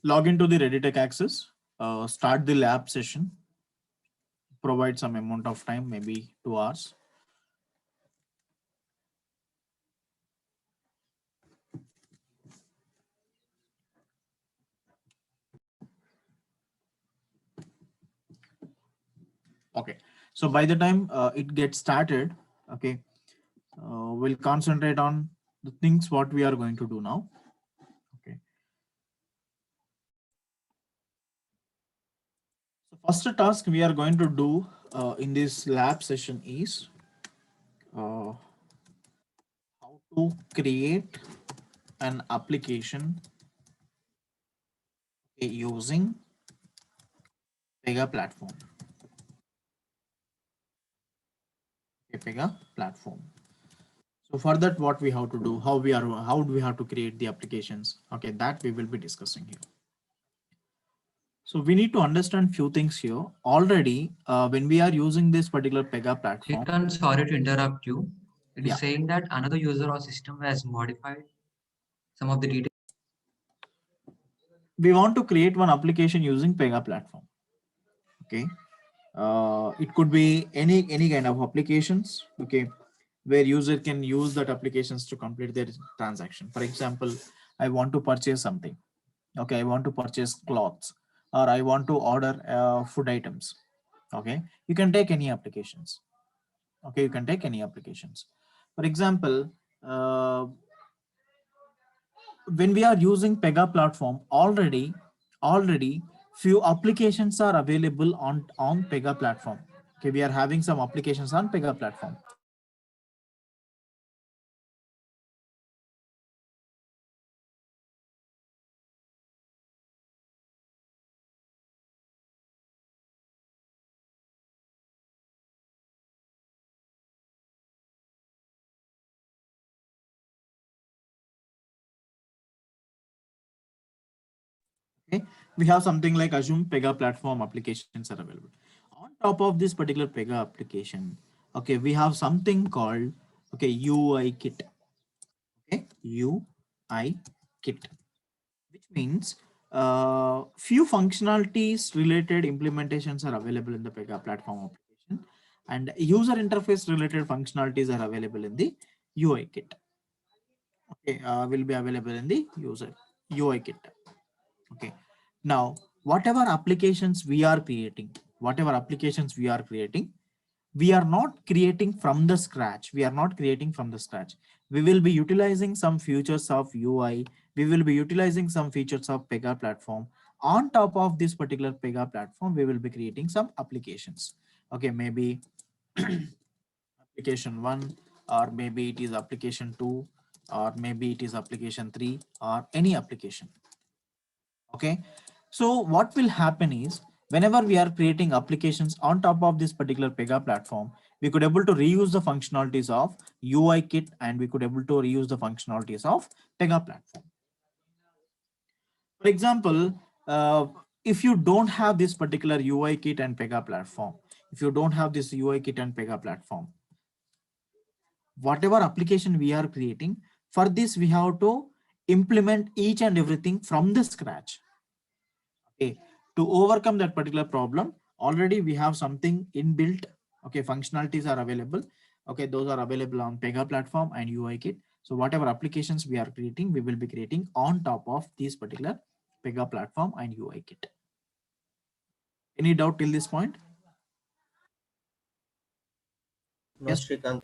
log into the ReadyTech Access, start the lab session, provide some amount of time, maybe 2 hours. Okay, so by the time it gets started, okay, we'll concentrate on the things what we are going to do now. Okay, so first task we are going to do in this lab session is how to create an application using Pega platform. Pega platform. So for that, what we have to do, how do we have to create the applications? Okay, that we will be discussing here. So we need to understand few things here. Already, when we are using this particular Pega platform. Chetan, sorry to interrupt you. It is Yeah. saying that another user or system has modified some of the details. We want to create one application using Pega platform. Okay. It could be any kind of applications. Okay, where user can use that applications to complete their transaction. For example, I want to purchase something. Okay, I want to purchase clothes, or I want to order food items. Okay, you can take any applications. Okay, you can take any applications. For example, when we are using Pega platform, already few applications are available on Pega platform. Okay, we are having some applications on Pega platform. Okay, we have something like Assume Pega platform applications are available. On top of this particular Pega application, okay, we have something called UI kit. Okay, UI kit, which means few functionalities related implementations are available in the Pega platform application, and user interface related functionalities are available in the UI kit. Okay, will be available in the user UI kit. Okay, now whatever applications we are creating, we are not creating from the scratch. We will be utilizing some features of UI. We will be utilizing some features of Pega platform. On top of this particular Pega platform, we will be creating some applications. Okay, maybe application 1, or maybe it is application 2, or maybe it is application 3, or any application. Okay, so what will happen is, whenever we are creating applications on top of this particular Pega platform, we could able to reuse the functionalities of UI kit, and we could able to reuse the functionalities of Pega platform. For example, if you don't have this particular UI kit and Pega platform, whatever application we are creating, for this we have to implement each and everything from the scratch. Okay, to overcome that particular problem, already we have something inbuilt. Okay, functionalities are available. Okay, those are available on Pega platform and UI kit. So whatever applications we are creating, we will be creating on top of this particular Pega platform and UI kit. Any doubt till this point? No, Yes. Srikanth.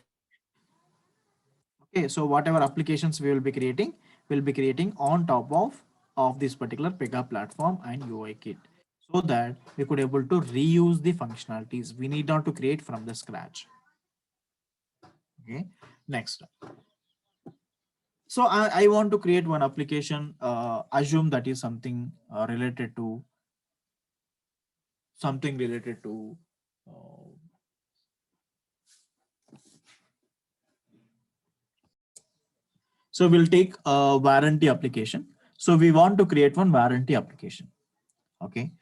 Okay, so whatever applications we will be creating, we'll be creating on top of this particular Pega platform and UI kit, so that we could able to reuse the functionalities. We need not to create from the scratch. Okay, next. So I want to create one application. Assume that is something related to uh, so we'll take a warranty application. So we want to create one warranty application. Okay,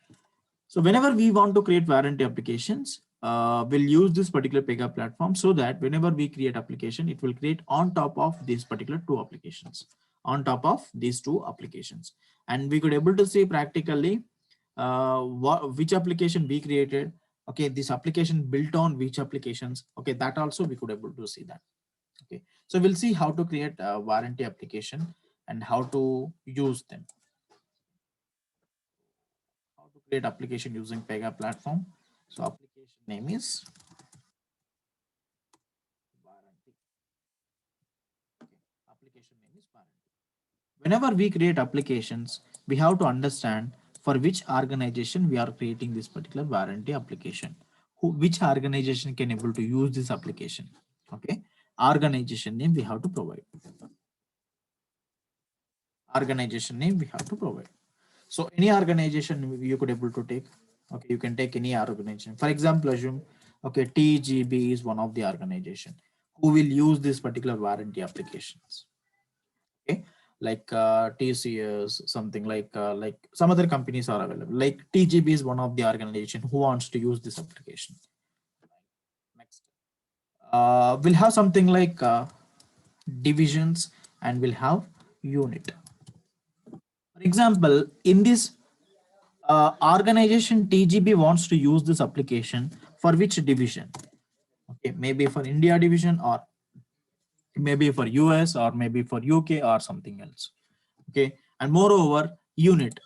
so whenever we want to create warranty applications, we'll use this particular Pega platform, so that whenever we create application, it will create on top of these particular two applications. on top of these two applications. And we could able to see practically which application we created. Okay, this application built on which applications. Okay, that also we could able to see that. Okay, so we'll see how to create a warranty application and how to use them. How to create application using Pega platform. So application name is warranty. Okay, application name is warranty. Whenever we create applications, we have to understand for which organization we are creating this particular warranty application. Which organization can able to use this application. Okay, organization name we have to provide. Organization name we have to provide. So any organization you could able to take. Okay, you can take any organization. For example, assume okay, TGB is one of the organization who will use this particular warranty applications. Okay, like TCS, something like some other companies are available. Like TGB is one of the organization who wants to use this application. Next, we'll have something like divisions and we'll have unit. For example, in this organization TGB wants to use this application for which division? Okay, maybe for India division or maybe for US or maybe for UK or something else. Okay, and moreover, unit.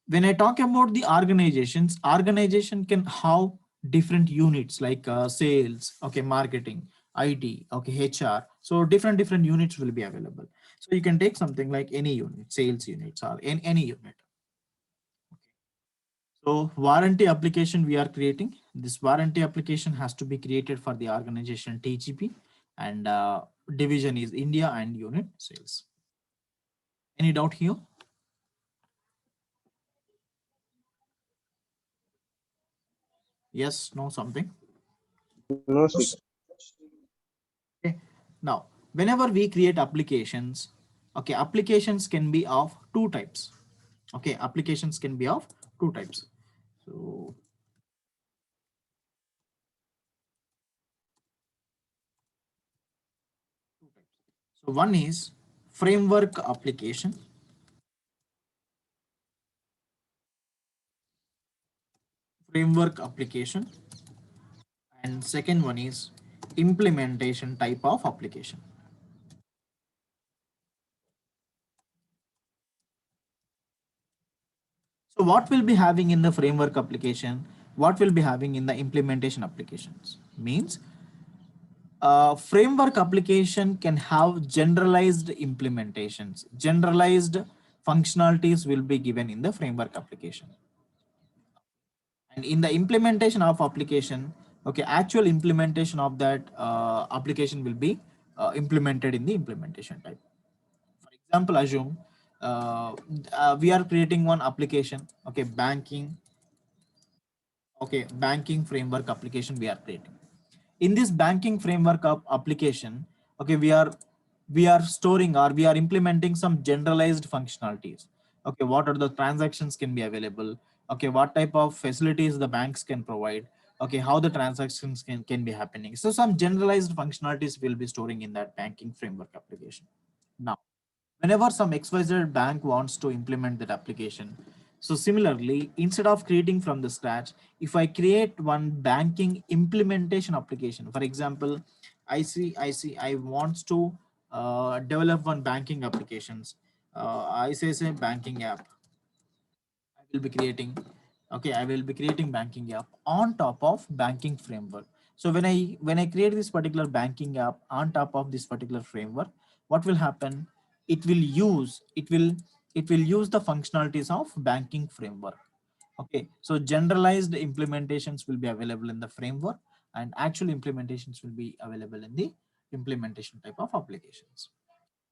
When I talk about the organizations, organization can have different units like sales, okay, marketing, IT, okay, HR. So different units will be available. So you can take something like any unit, sales units or in any unit. So warranty application we are creating. This warranty application has to be created for the organization TGP and division is India and unit sales. Any doubt here? Yes, no, something. No, sir. Okay. Now, whenever we create applications, okay, applications can be of two types. Okay, applications can be of two types. So, so one is framework application. Framework application. And second one is implementation type of application. So what will be having in the framework application? What will be having in the implementation applications? Means framework application can have generalized implementations. Generalized functionalities will be given in the framework application. And in the implementation of application, okay, actual implementation of that application will be implemented in the implementation type. For example, assume we are creating one application, okay, banking, okay, banking framework application we are creating. In this banking framework application, okay, we are storing or we are implementing some generalized functionalities. Okay, what are the transactions can be available? Okay, what type of facilities the banks can provide? Okay, how the transactions can be happening. So some generalized functionalities will be storing in that banking framework application. Now, whenever some XYZ bank wants to implement that application, so similarly, instead of creating from the scratch, if I create one banking implementation application, for example, I wants to develop one banking applications, ICICI banking app. I will be creating, okay, I will be creating banking app on top of banking framework. So when I create this particular banking app on top of this particular framework, what will happen? It will use the functionalities of banking framework. Okay, so generalized implementations will be available in the framework and actual implementations will be available in the implementation type of applications.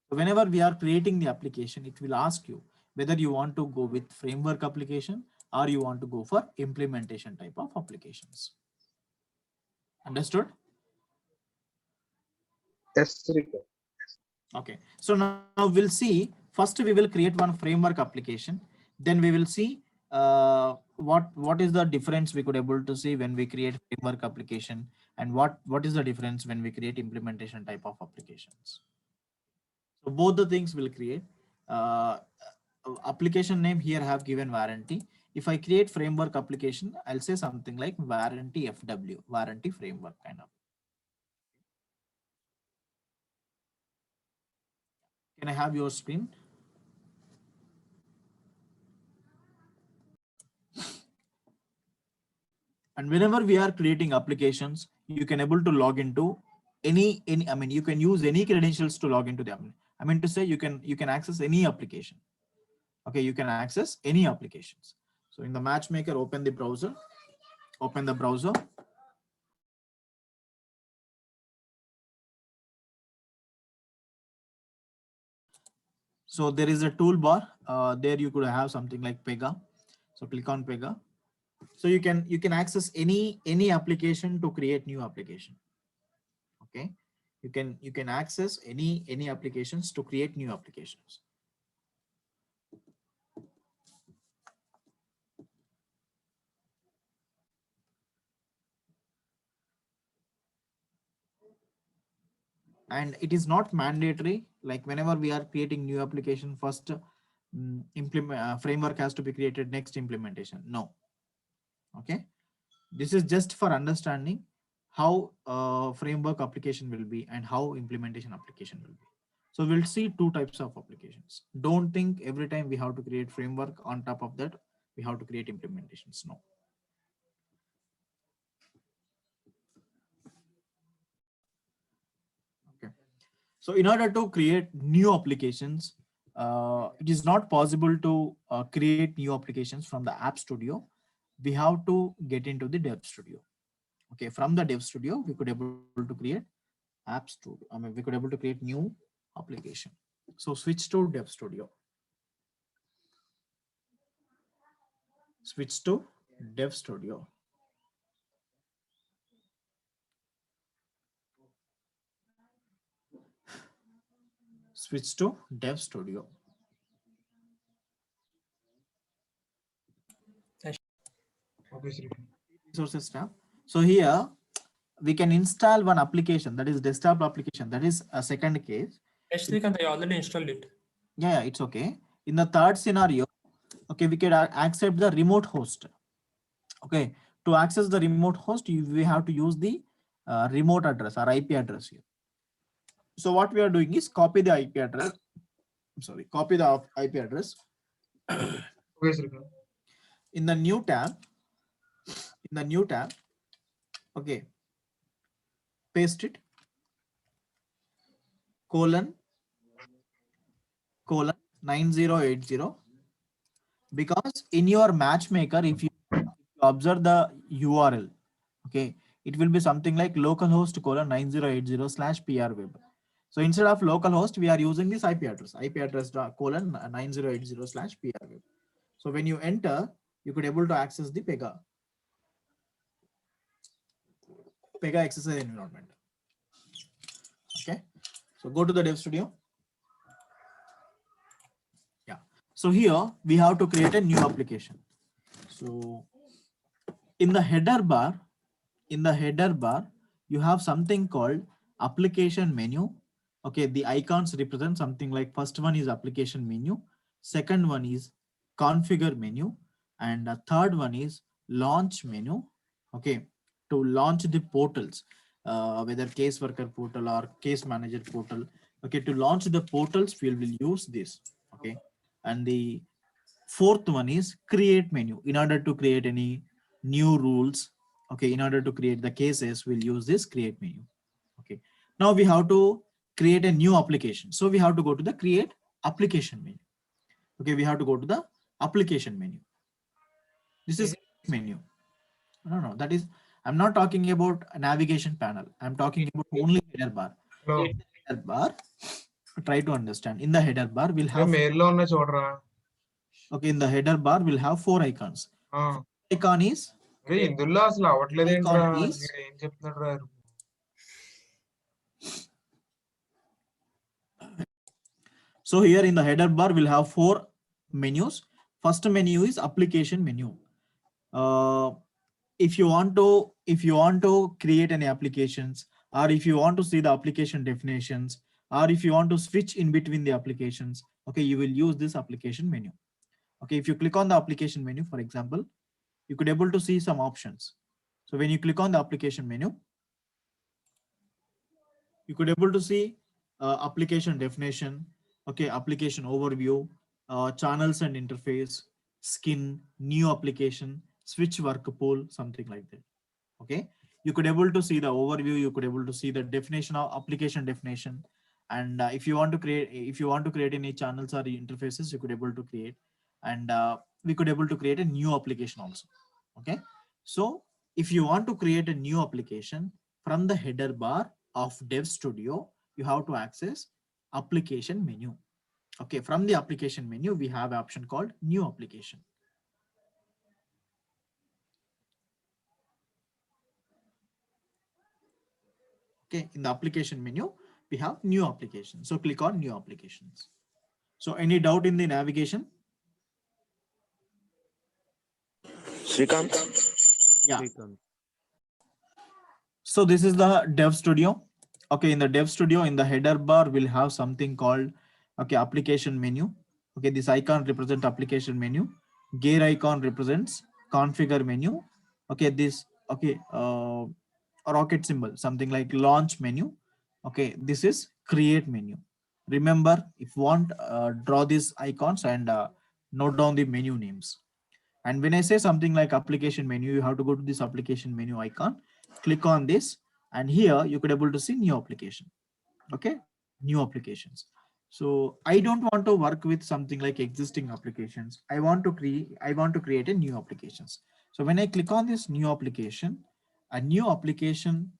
So whenever we are creating the application, it will ask you whether you want to go with framework application or you want to go for implementation type of applications. Understood? Yes, sir. Okay. So now we'll see, first we will create one framework application. Then we will see what is the difference we could able to see when we create framework application and what is the difference when we create implementation type of applications. So both the things will create. Application name here I have given warranty. If I create framework application, I'll say something like warranty FW, warranty framework kind of. Can I have your screen? And whenever we are creating applications, you can able to log into any, I mean, you can use any credentials to log into them. I mean to say you can access any application. Okay, you can access any applications. So in the matchmaker, open the browser. So there is a toolbar. There you could have something like Pega. So click on Pega. So you can access any application to create new application. Okay, you can access any applications to create new applications. And it is not mandatory, like whenever we are creating new application, first implement framework has to be created, next implementation. No. Okay, this is just for understanding how framework application will be and how implementation application will be. So we'll see two types of applications. Don't think every time we have to create framework, on top of that we have to create implementations. No. Okay, so in order to create new applications, it is not possible to create new applications from the App Studio. We have to get into the Dev Studio. Okay, from the Dev Studio, we could able to create App Studio. I mean, we could able to create new application. So switch to Dev Studio. Switch to Dev Studio. Switch to Dev Studio. Resources tab. So here we can install one application, that is desktop application. That is a second case. Actually, I already installed it. Yeah, it's okay. In the third scenario, okay, we can accept the remote host. Okay, to access the remote host, we have to use the remote address or IP address here. So what we are doing is copy the IP address. I'm sorry, copy the IP address. Okay, sir. In the new tab, okay, paste it, colon 9080, because in your matchmaker, if you observe the URL, okay, it will be something like localhost colon 9080/prweb. So instead of localhost, we are using this IP address colon 9080/prweb. So when you enter, you could able to access the Pega XSI environment. Okay, so go to the Dev Studio. Yeah, so here we have to create a new application. So in the header bar, you have something called application menu. Okay, the icons represent something like, first one is application menu, second one is configure menu, and the third one is launch menu. Okay, to launch the portals, whether case worker portal or case manager portal. Okay, to launch the portals, we will use this. Okay, and the fourth one is create menu. In order to create any new rules, okay, in order to create the cases, we'll use this create menu. Okay, now we have to create a new application. So we have to go to the create application menu. Okay, we have to go to the application menu. This is menu. No, that is, I'm not talking about a navigation panel. I'm talking about only header bar. No. Header bar, try to understand. In the header bar, we'll have, okay, in the header bar, we'll have 4 icons. Icon is, so here in the header bar, we'll have 4 menus. First menu is application menu. If you want to create any applications, or if you want to see the application definitions, Or if you want to switch in between the applications, okay, you will use this application menu. Okay, if you click on the application menu, for example, you could able to see some options. So when you click on the application menu, you could able to see application definition, okay, application overview, channels and interface, skin, new application, switch work pool, something like that. Okay, you could able to see the overview, you could able to see the definition of application definition. And if you want to create any channels or interfaces, you could able to create. And we could able to create a new application also. Okay, so if you want to create a new application, from the header bar of Dev Studio, you have to access application menu. Okay, from the application menu, we have an option called new application. Okay, in the application menu, we have new application. So click on new applications. So any doubt in the navigation? Srikanth. Yeah. So this is the Dev Studio. Okay, in the Dev Studio, in the header bar, we'll have something called, okay, application menu. Okay, this icon represents application menu. Gear icon represents configure menu. Okay, this, okay, rocket symbol, something like launch menu. Okay, this is create menu. Remember, if you want, draw these icons and note down the menu names. And when I say something like application menu, you have to go to this application menu icon, click on this, and here you could able to see new application. Okay, new applications. So I don't want to work with something like existing applications. I want to create a new applications. So when I click on this new application, a new application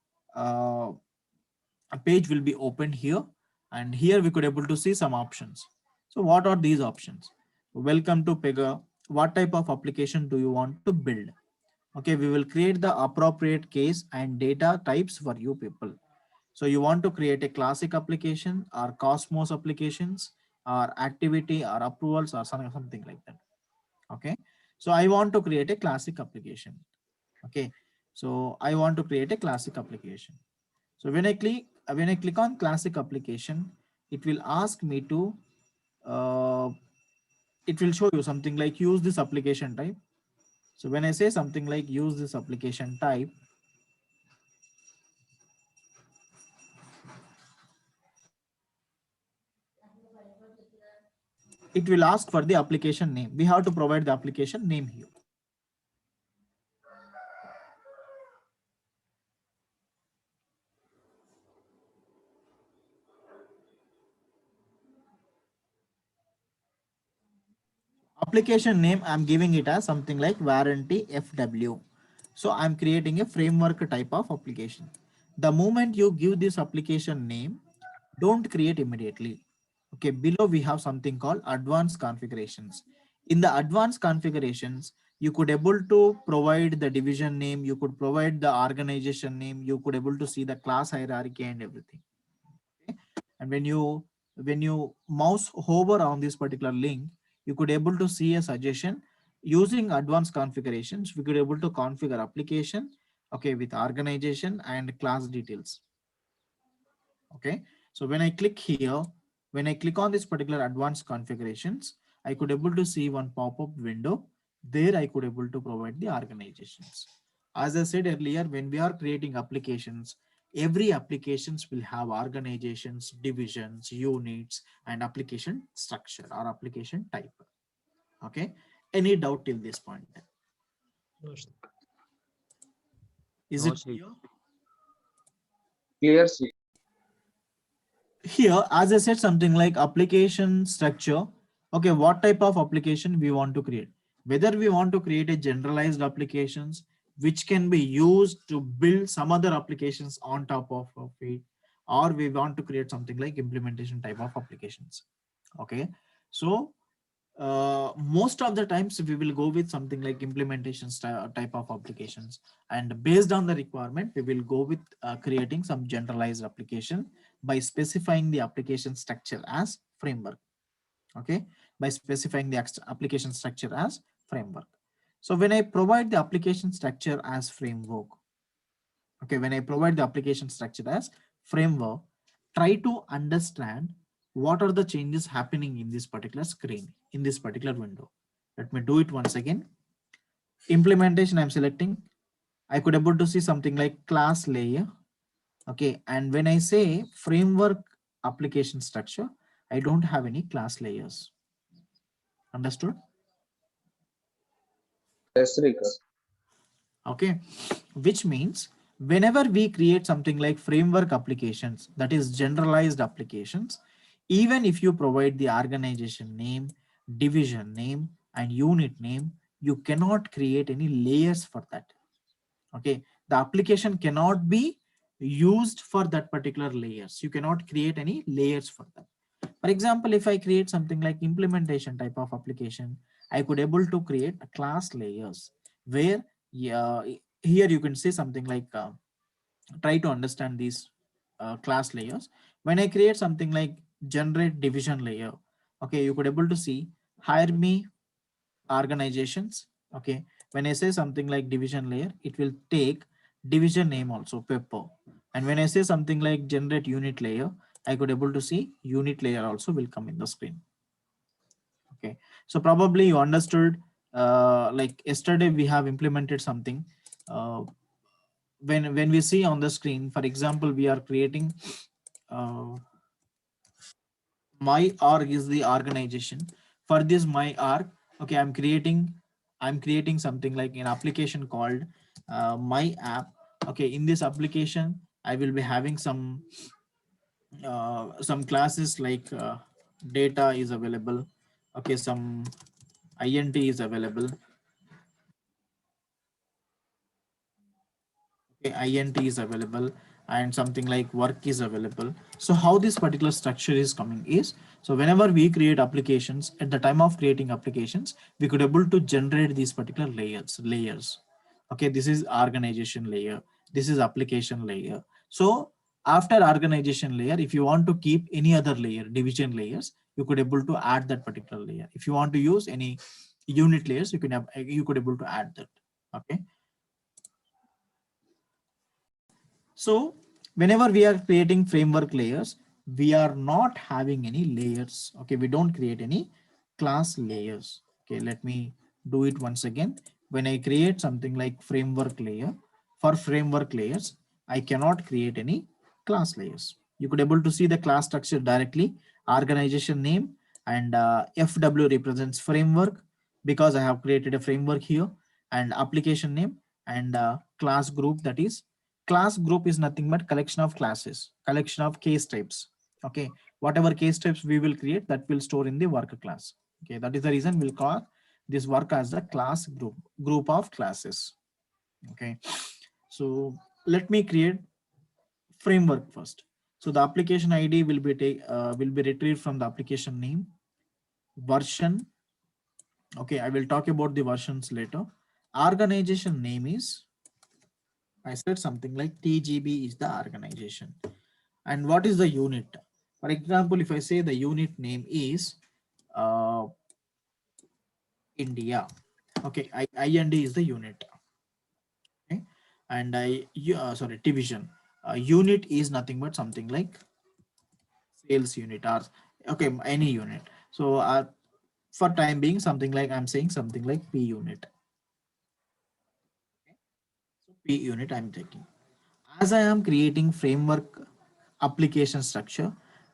a page will be opened here, and here we could able to see some options. So what are these options? Welcome to Pega. What type of application do you want to build? Okay, we will create the appropriate case and data types for you people. So you want to create a classic application or Cosmos applications or activity or approvals or something like that. Okay, so I want to create a classic application. Okay, so I want to create a classic application. So when I click on classic application, it will ask me to, it will show you something like use this application type. So when I say something like use this application type, it will ask for the application name. We have to provide the application name here. Application name, I'm giving it as something like warranty FW. So I'm creating a framework type of application. The moment you give this application name, don't create immediately. Okay, below we have something called advanced configurations. In the advanced configurations, you could able to provide the division name, you could provide the organization name, you could able to see the class hierarchy and everything. Okay? And when you mouse hover on this particular link, you could able to see a suggestion. Using advanced configurations, we could able to configure application, okay, with organization and class details. Okay, so when I click here, when I click on this particular advanced configurations, I could able to see one pop-up window. There I could able to provide the organizations. As I said earlier, when we are creating applications, every applications will have organizations, divisions, units, and application structure or application type. Okay, any doubt till this point? Is it clear? Clear, Sri. Here, as I said, something like application structure. Okay, what type of application we want to create? Whether we want to create a generalized applications which can be used to build some other applications on top of it, or we want to create something like implementation type of applications. Okay, so most of the times we will go with something like implementation type of applications, and based on the requirement we will go with creating some generalized application by specifying the application structure as framework. Okay, by specifying the application structure as framework. So when I provide the application structure as framework, okay, when I provide the application structure as framework, try to understand what are the changes happening in this particular screen, in this particular window. Let me do it once again. Implementation I'm selecting. I could able to see something like class layer. Okay, and when I say framework application structure, I don't have any class layers. Understood? Yes, Srikant. Okay, which means whenever we create something like framework applications, that is generalized applications, even if you provide the organization name, division name, and unit name, you cannot create any layers for that. Okay, the application cannot be used for that particular layers. You cannot create any layers for that. For example, if I create something like implementation type of application, I could able to create a class layers where, yeah, here you can say something like try to understand these class layers. When I create something like generate division layer, okay, you could able to see hire me organizations. Okay, when I say something like division layer, it will take division name also pepper. And when I say something like generate unit layer, I could able to see unit layer also will come in the screen. Okay, so probably you understood, like yesterday we have implemented something. uh, when we see on the screen, for example, we are creating uh, my org is the organization. For this my org, okay, I'm creating something like an application called my app. Okay, in this application I will be having some classes like data is available. Okay, some int is available. Okay, int is available, and something like work is available. So how this particular structure is coming is, so whenever we create applications, at the time of creating applications, we could able to generate these particular layers. Okay, this is organization layer, this is application layer. So after organization layer, if you want to keep any other layer, division layers, you could able to add that particular layer. If you want to use any unit layers, you could able to add that. Okay, so whenever we are creating framework layers, we are not having any layers. Okay, we don't create any class layers. Okay, let me do it once again. When I create something like framework layer, for framework layers, I cannot create any class layers. You could able to see the class structure directly, organization name, and FW represents framework because I have created a framework here, and application name, and class group, that is class group is nothing but collection of classes, collection of case types. Okay, whatever case types we will create, that will store in the worker class. Okay, that is the reason we'll call this work as the class group of classes. Okay, so let me create framework first. So the application ID will be retrieved from the application name, version. Okay, I will talk about the versions later. Organization name is, I said something like TGB is the organization. And what is the unit? For example, if I say the unit name is uh, India, okay, IND is the unit. Okay, and sorry, division. Unit is nothing but something like sales unit or okay, any unit. So for time being, something like I'm saying something like P unit. So P unit I'm taking. As I am creating framework application structure,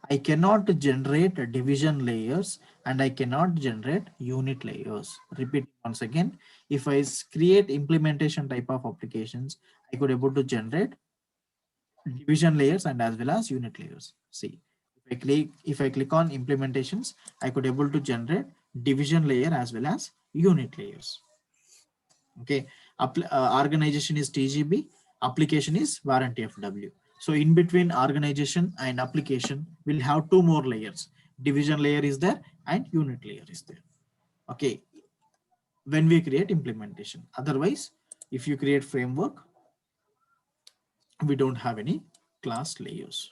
I cannot generate division layers and I cannot generate unit layers. Repeat once again. If I create implementation type of applications, I could able to generate division layers and as well as unit layers. See, if I click on implementations, I could able to generate division layer as well as unit layers. Okay, organization is TGB, application is warranty FW. So in between organization and application, we'll have two more layers. Division layer is there and unit layer is there. Okay, when we create implementation. Otherwise, if you create framework, we don't have any class layers.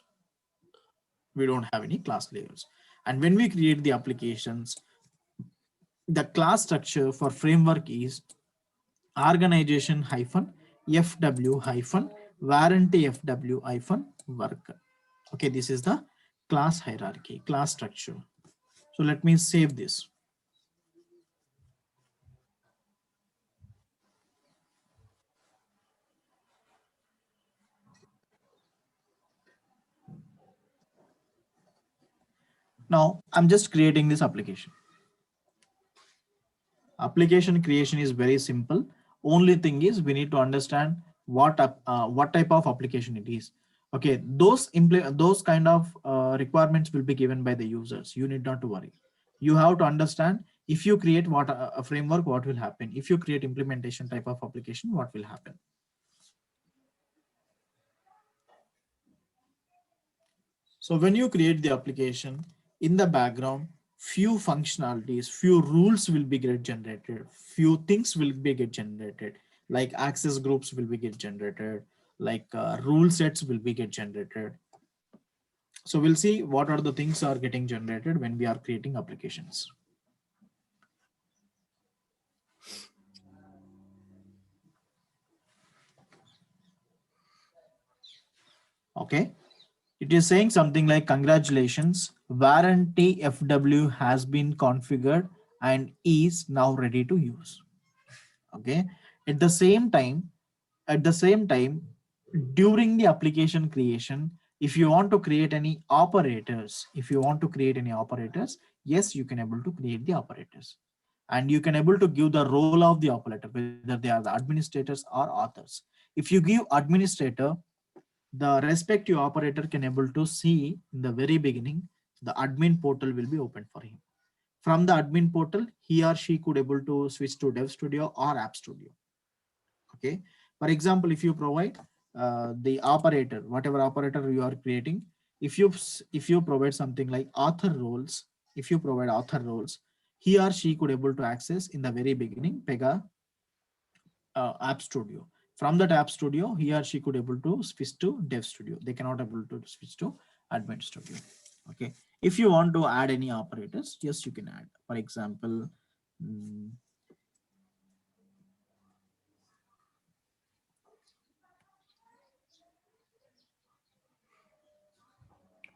We don't have any class layers. And when we create the applications, the class structure for framework is organization hyphen FW hyphen warranty FW hyphen work. Okay, this is the class hierarchy, class structure. So let me save this. Now I'm just creating this application. Application creation is very simple. Only thing is we need to understand what type of application it is. Okay, those kind of requirements will be given by the users. You need not to worry. You have to understand if you create what a framework, what will happen. If you create implementation type of application, what will happen. So when you create the application, in the background, few functionalities, few rules will be get generated, few things will be get generated, like access groups will be get generated, like rule sets will be get generated. So we'll see what are the things are getting generated when we are creating applications. Okay. It is saying something like, congratulations, warranty FW has been configured and is now ready to use. Okay. At the same time, during the application creation, if you want to create any operators, yes, you can able to create the operators, and you can able to give the role of the operator, whether they are the administrators or authors. If you give administrator, the respective operator can able to see in the very beginning, the admin portal will be open for him. From the admin portal, he or she could able to switch to Dev Studio or App Studio. Okay. For example, if you provide the operator, whatever operator you are creating, if you provide something like author roles, if you provide author roles, he or she could able to access in the very beginning Pega App Studio. From that App Studio, he or she could able to switch to Dev Studio. They cannot able to switch to Admin Studio. Okay. If you want to add any operators, yes, you can add. For example,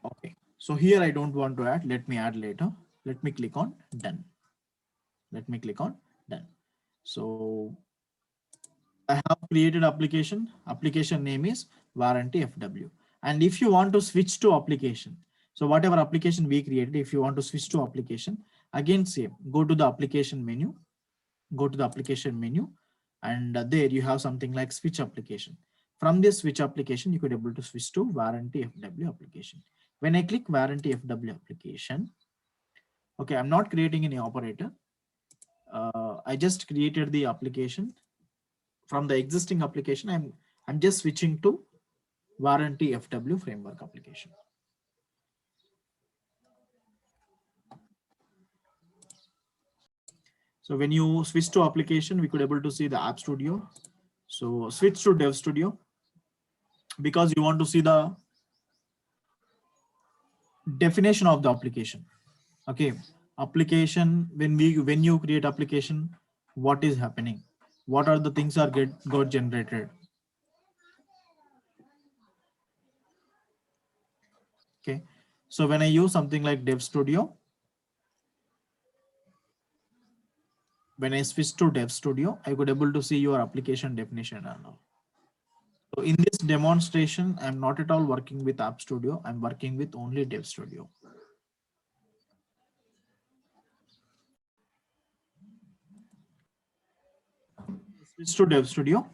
okay. So here I don't want to add. Let me add later. Let me click on done. Let me click on done. So I have created application. Application name is warranty FW. And if you want to switch to application, so whatever application we created, if you want to switch to application, again same, go to the application menu, and there you have something like switch application. From this switch application, you could able to switch to warranty FW application. When I click warranty FW application, okay, I'm not creating any operator. I just created the application. From the existing application, I'm just switching to warranty FW framework application. So when you switch to application, we could able to see the App Studio. So switch to Dev Studio because you want to see the definition of the application. Okay, application, when you create application, what is happening? What are the things are got generated? Okay, so when I use something like Dev Studio, when I switch to Dev Studio, I could able to see your application definition and all. So in this demonstration, I'm not at all working with App Studio. I'm working with only Dev Studio. Switch to Dev Studio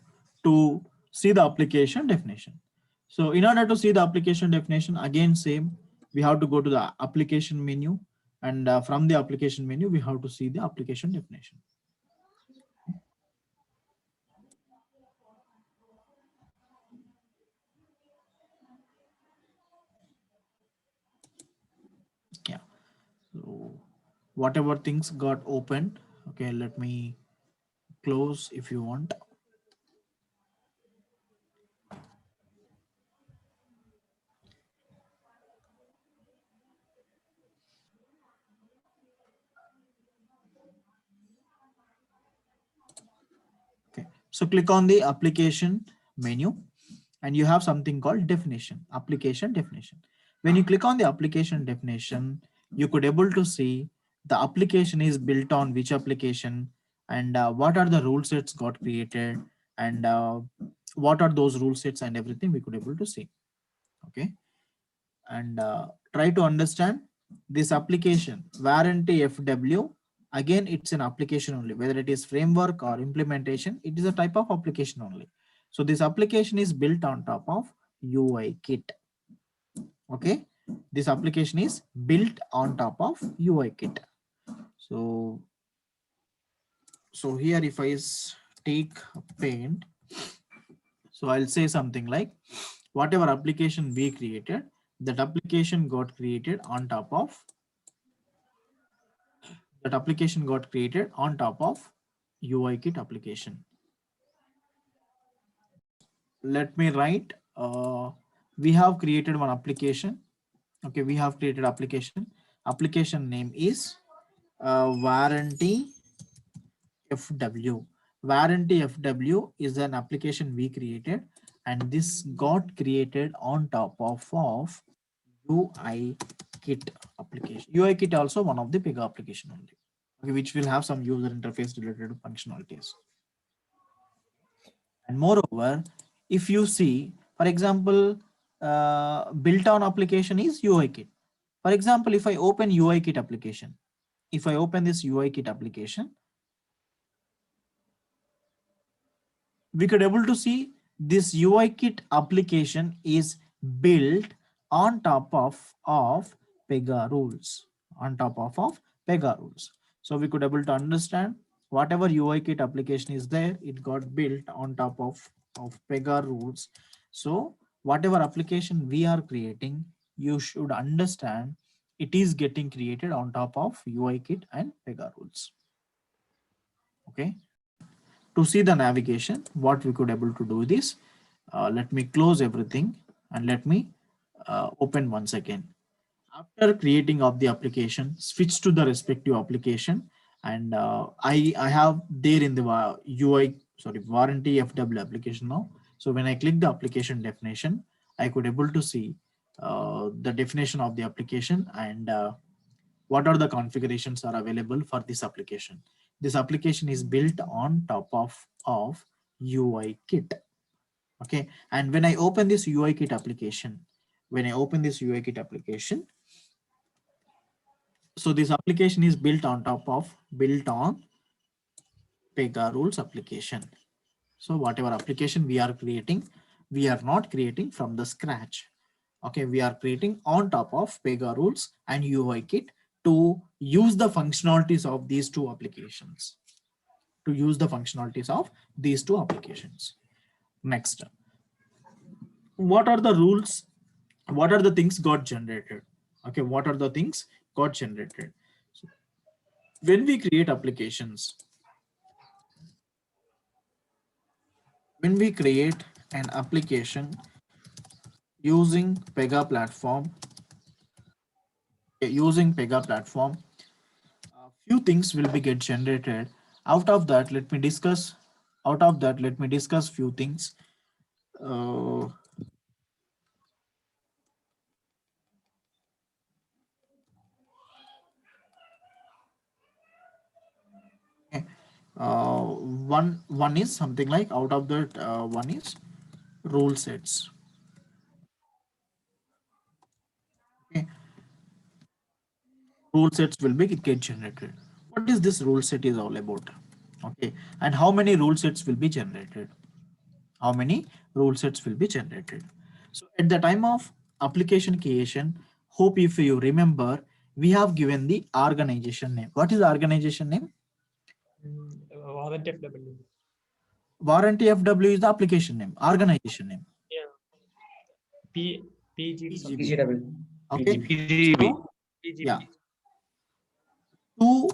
to see the application definition. So in order to see the application definition, again, same, we have to go to the application menu, and from the application menu, we have to see the application definition. Yeah. So whatever things got opened, okay, let me close if you want. Okay, so click on the application menu and you have something called definition, application definition. When you click on the application definition, you could able to see the application is built on which application, and what are the rule sets got created, and what are those rule sets and everything we could able to see. Okay, and try to understand this application warranty FW. Again, it's an application only, whether it is framework or implementation, it is a type of application only. So this application is built on top of UI kit. Okay, this application is built on top of UI kit. So here if I take paint, so I'll say something like whatever application we created, that application got created on top of UI kit application. Let me write, we have created one application. Okay, we have created application name is warranty FW. Warranty FW is an application we created, and this got created on top of UI kit application. UI kit also one of the Pega application only, okay, which will have some user interface related functionalities. And moreover, if you see, for example, built on application is UI kit. For example, if I open UI kit application, if I open this UI kit application, we could able to see this UI kit application is built on top of Pega rules, So we could able to understand whatever UI kit application is there, it got built on top of Pega rules. So whatever application we are creating, you should understand it is getting created on top of UI kit and Pega rules. Okay. To see the navigation, what we could able to do this, let me close everything and let me open once again. After creating of the application, switch to the respective application, and I have there in the warranty FW application now. So when I click the application definition, I could able to see the definition of the application and what are the configurations are available for this application. This application is built on top of UI kit. Okay, and when I open this UI kit application, so this application is built on Pega rules application. So whatever application we are creating, we are not creating from the scratch. Okay, we are creating on top of Pega rules and UI kit to use the functionalities of these two applications. Next, what are the rules? What are the things got generated? Okay, what are the things got generated? So when we create applications, when we create an application using Pega platform, a few things will be get generated. Out of that, let me discuss few things. One is something like, out of that, one is rule sets. Okay, rule sets will be get generated. What is this rule set is all about? Okay, and how many rule sets will be generated? So at the time of application creation, hope if you remember, we have given the organization name. What is the organization name? Warranty FW. Warranty FW is the application name. Organization name. Yeah. PGB. PGW. Okay. PGB. So, yeah. 2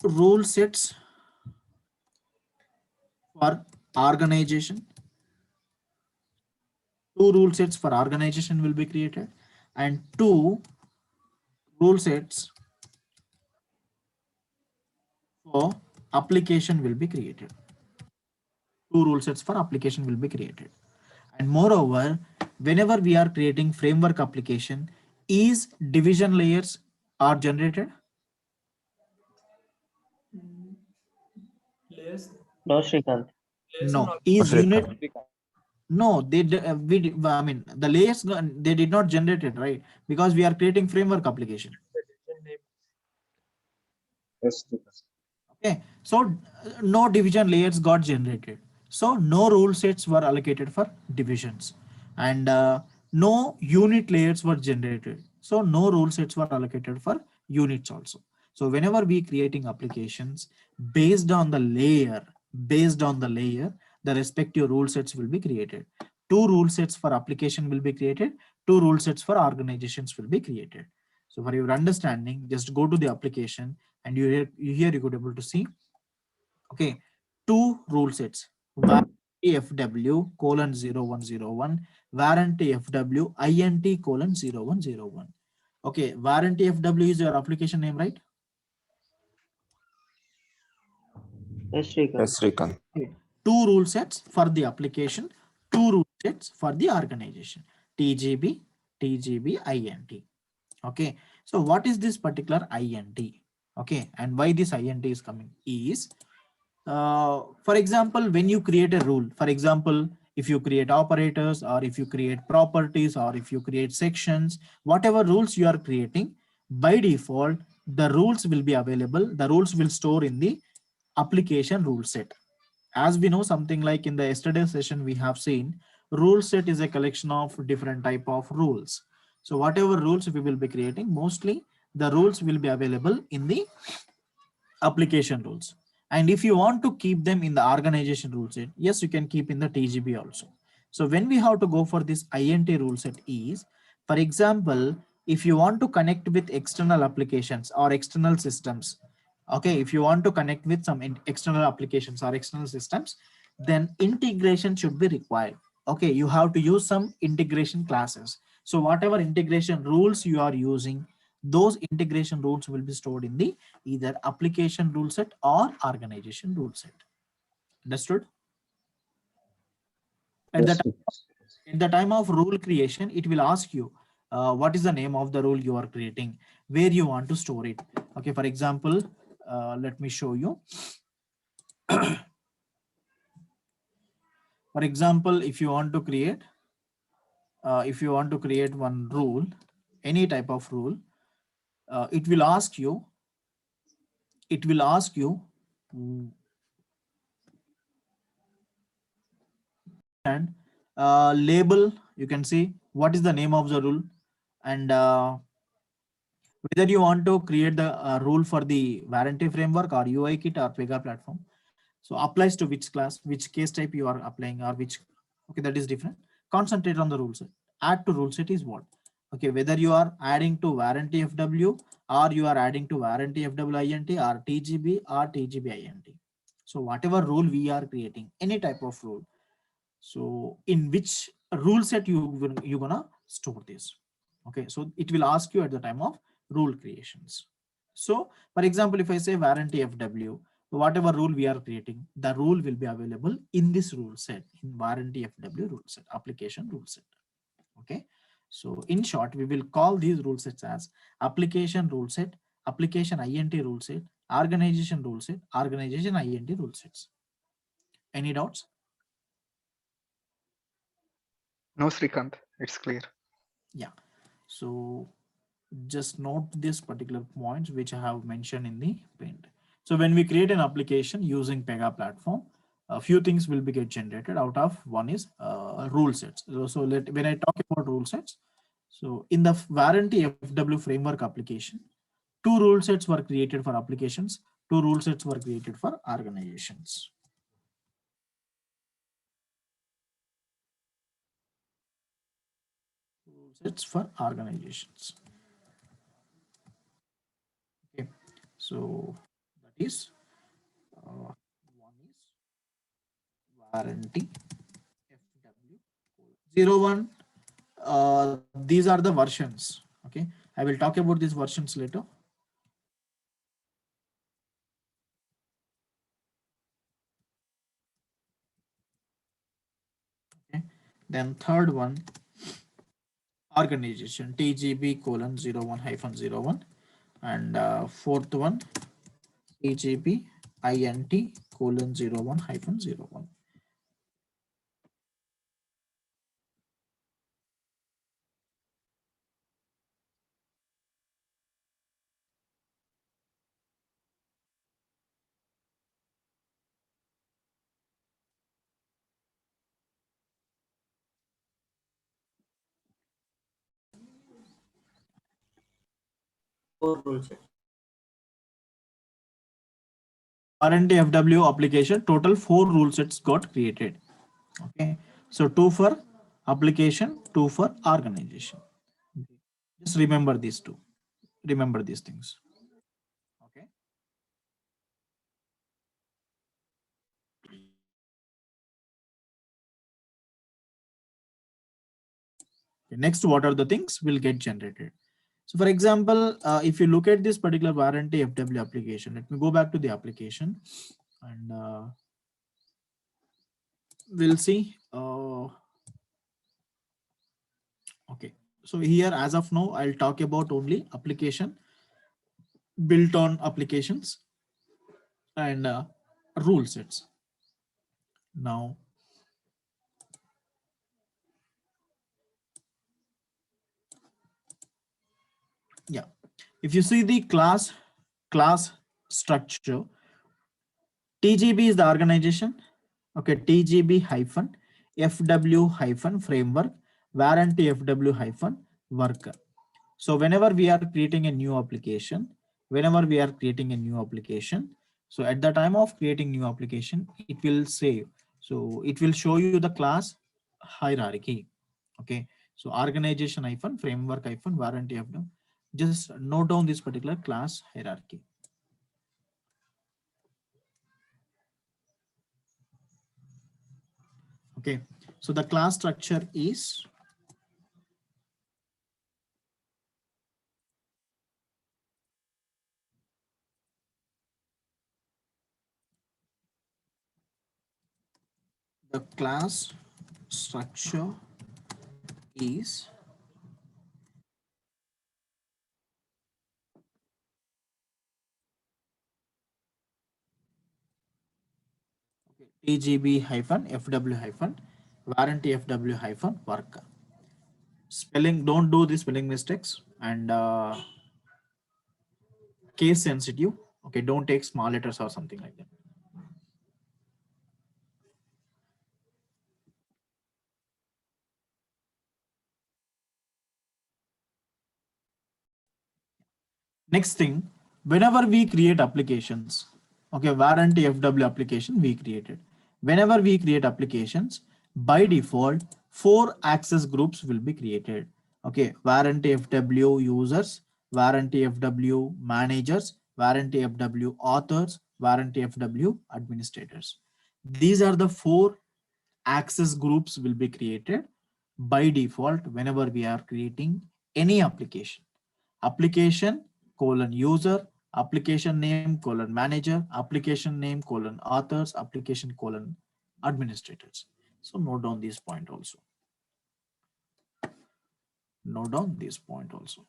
rule sets for organization. 2 rule sets for organization will be created, and 2 rule sets for application will be created. 2 rule sets for application will be created. And moreover, whenever we are creating framework application, is division layers are generated? Layers. No, Srikanth. Layers are No. not. Is unit? Srikanth. No, I mean, the layers, they did not generate it, right? Because we are creating framework application. The division name. Yes, Srikanth. Okay, so no division layers got generated. So no rule sets were allocated for divisions, and no unit layers were generated. So no rule sets were allocated for units also. So whenever we creating applications based on the layer, the respective rule sets will be created. Two rule sets for application will be created. Two rule sets for organizations will be created. So for your understanding, just go to the application, and here you could able to see, okay, two rule sets: warranty FW colon 0101, warranty FW INT colon 0101. Okay, warranty FW is your application name, right? Yes, Srikanth. Yes, Srikanth. Okay. Two rule sets for the application, two rule sets for the organization: TGB, TGB, INT. Okay, so what is this particular INT? Okay, and why this INT is coming is, for example, when you create a rule, for example, if you create operators, or if you create properties, or if you create sections, whatever rules you are creating, by default, the rules will be available. The rules will store in the application rule set. As we know, something like in the yesterday session, we have seen rule set is a collection of different type of rules. So whatever rules we will be creating, mostly the rules will be available in the application rules. And if you want to keep them in the organization rule set, yes, you can keep in the TGB also. So when we have to go for this INT rule set is, for example, if you want to connect with external applications or external systems, okay, if you want to connect with some external applications or external systems, then integration should be required. Okay, you have to use some integration classes. So whatever integration rules you are using, those integration rules will be stored in the either application rule set or organization rule set. Understood? At Yes, the, at the time of rule creation, it will ask you what is the name of the rule you are creating, where you want to store it. Okay, for example, let me show you. For example, if you want to create one rule, any type of rule, it will ask you mm, and label. You can see what is the name of the rule, and whether you want to create the rule for the warranty framework or UI kit or Pega platform. So applies to which class, which case type you are applying, or which, okay, that is different. Concentrate on the rule set. Add to rule set is what? Okay, whether you are adding to warranty FW, or you are adding to warranty FWINT, or TGB or TGBINT. So whatever rule we are creating, any type of rule, so in which rule set you're gonna store this. Okay, so it will ask you at the time of rule creations. So for example, if I say warranty FW, whatever rule we are creating, the rule will be available in this rule set, in warranty FW rule set, application rule set. Okay, so in short, we will call these rule sets as application rule set, application INT rule set, organization rule set, organization INT rule sets. Any doubts? No, Srikanth, it's clear. Yeah, so just note this particular points which I have mentioned in the paint. So when we create an application using Pega platform, a few things will be get generated. Out of one is rule sets. So when I talk about rule sets, so in the warranty FW framework application, two rule sets were created for applications, two rule sets were created for organizations. Rule sets for organizations. Okay, so that is one is warranty FW 01. These are the versions. Okay, I will talk about these versions later. Okay, then third one, organization, TGB colon 01 hyphen 01, and fourth one TGB INT colon 01 hyphen 01. Four rules. RNT FW application, total 4 rule sets got created. Okay, so 2 for application, 2 for organization. Just remember these two. Remember these things. Okay. Okay, next, what are the things will get generated? So for example, if you look at this particular warranty FW application, let me go back to the application and we'll see. Okay, so here as of now, I'll talk about only application built on applications and rule sets. Now, yeah, if you see the class structure, TGB is the organization. Okay, TGB hyphen FW hyphen framework warranty FW hyphen worker. So whenever we are creating a new application, so at the time of creating new application, it will say, so it will show you the class hierarchy. Okay, so organization hyphen framework hyphen warranty FW. Just note down this particular class hierarchy. Okay, so the class structure is the class structure is TGB hyphen FW hyphen warranty FW hyphen worker. Spelling, don't do the spelling mistakes, and case sensitive. Okay, don't take small letters or something like that. Next thing, whenever we create applications, okay, warranty FW application we created. Whenever we create applications, by default, 4 access groups will be created. Okay, warranty FW users, warranty FW managers, warranty FW authors, warranty FW administrators. These are the 4 access groups will be created by default whenever we are creating any application. Application colon user, application name colon manager, application name colon authors, application colon administrators. So note down this point also. Note down this point also.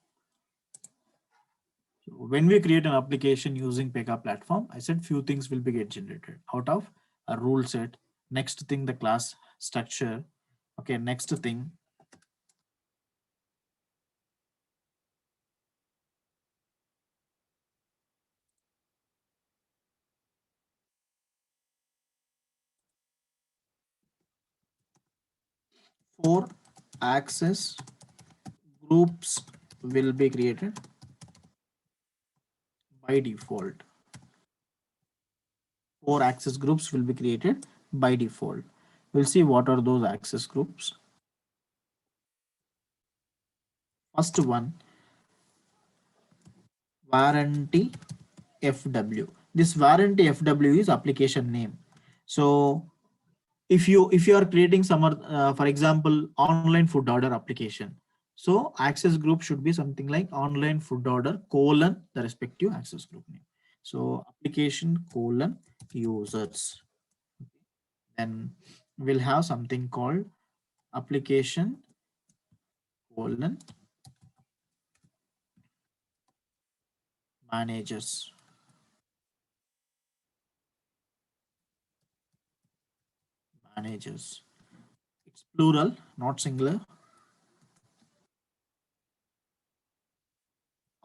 So when we create an application using Pega platform, I said few things will be get generated out of a rule set. Next thing, the class structure. Okay, next thing, four access groups will be created by default. 4 access groups will be created by default. We'll see what are those access groups. First one, warranty FW. This warranty FW is application name. So if you are creating some for example, online food order application, so access group should be something like online food order colon the respective access group name. So application colon users. Then we'll have something called application colon managers. Managers. It's plural, not singular.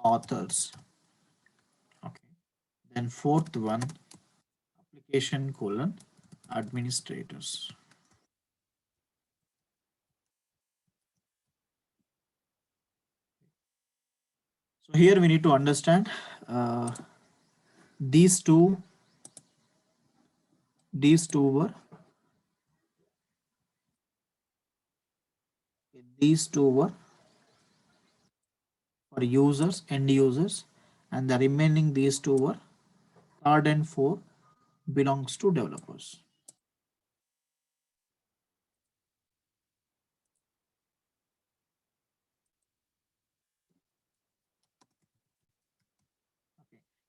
Authors. Okay. Then fourth one, application colon administrators. So here we need to understand these two were for users, end users, and the remaining these two were third and fourth belongs to developers.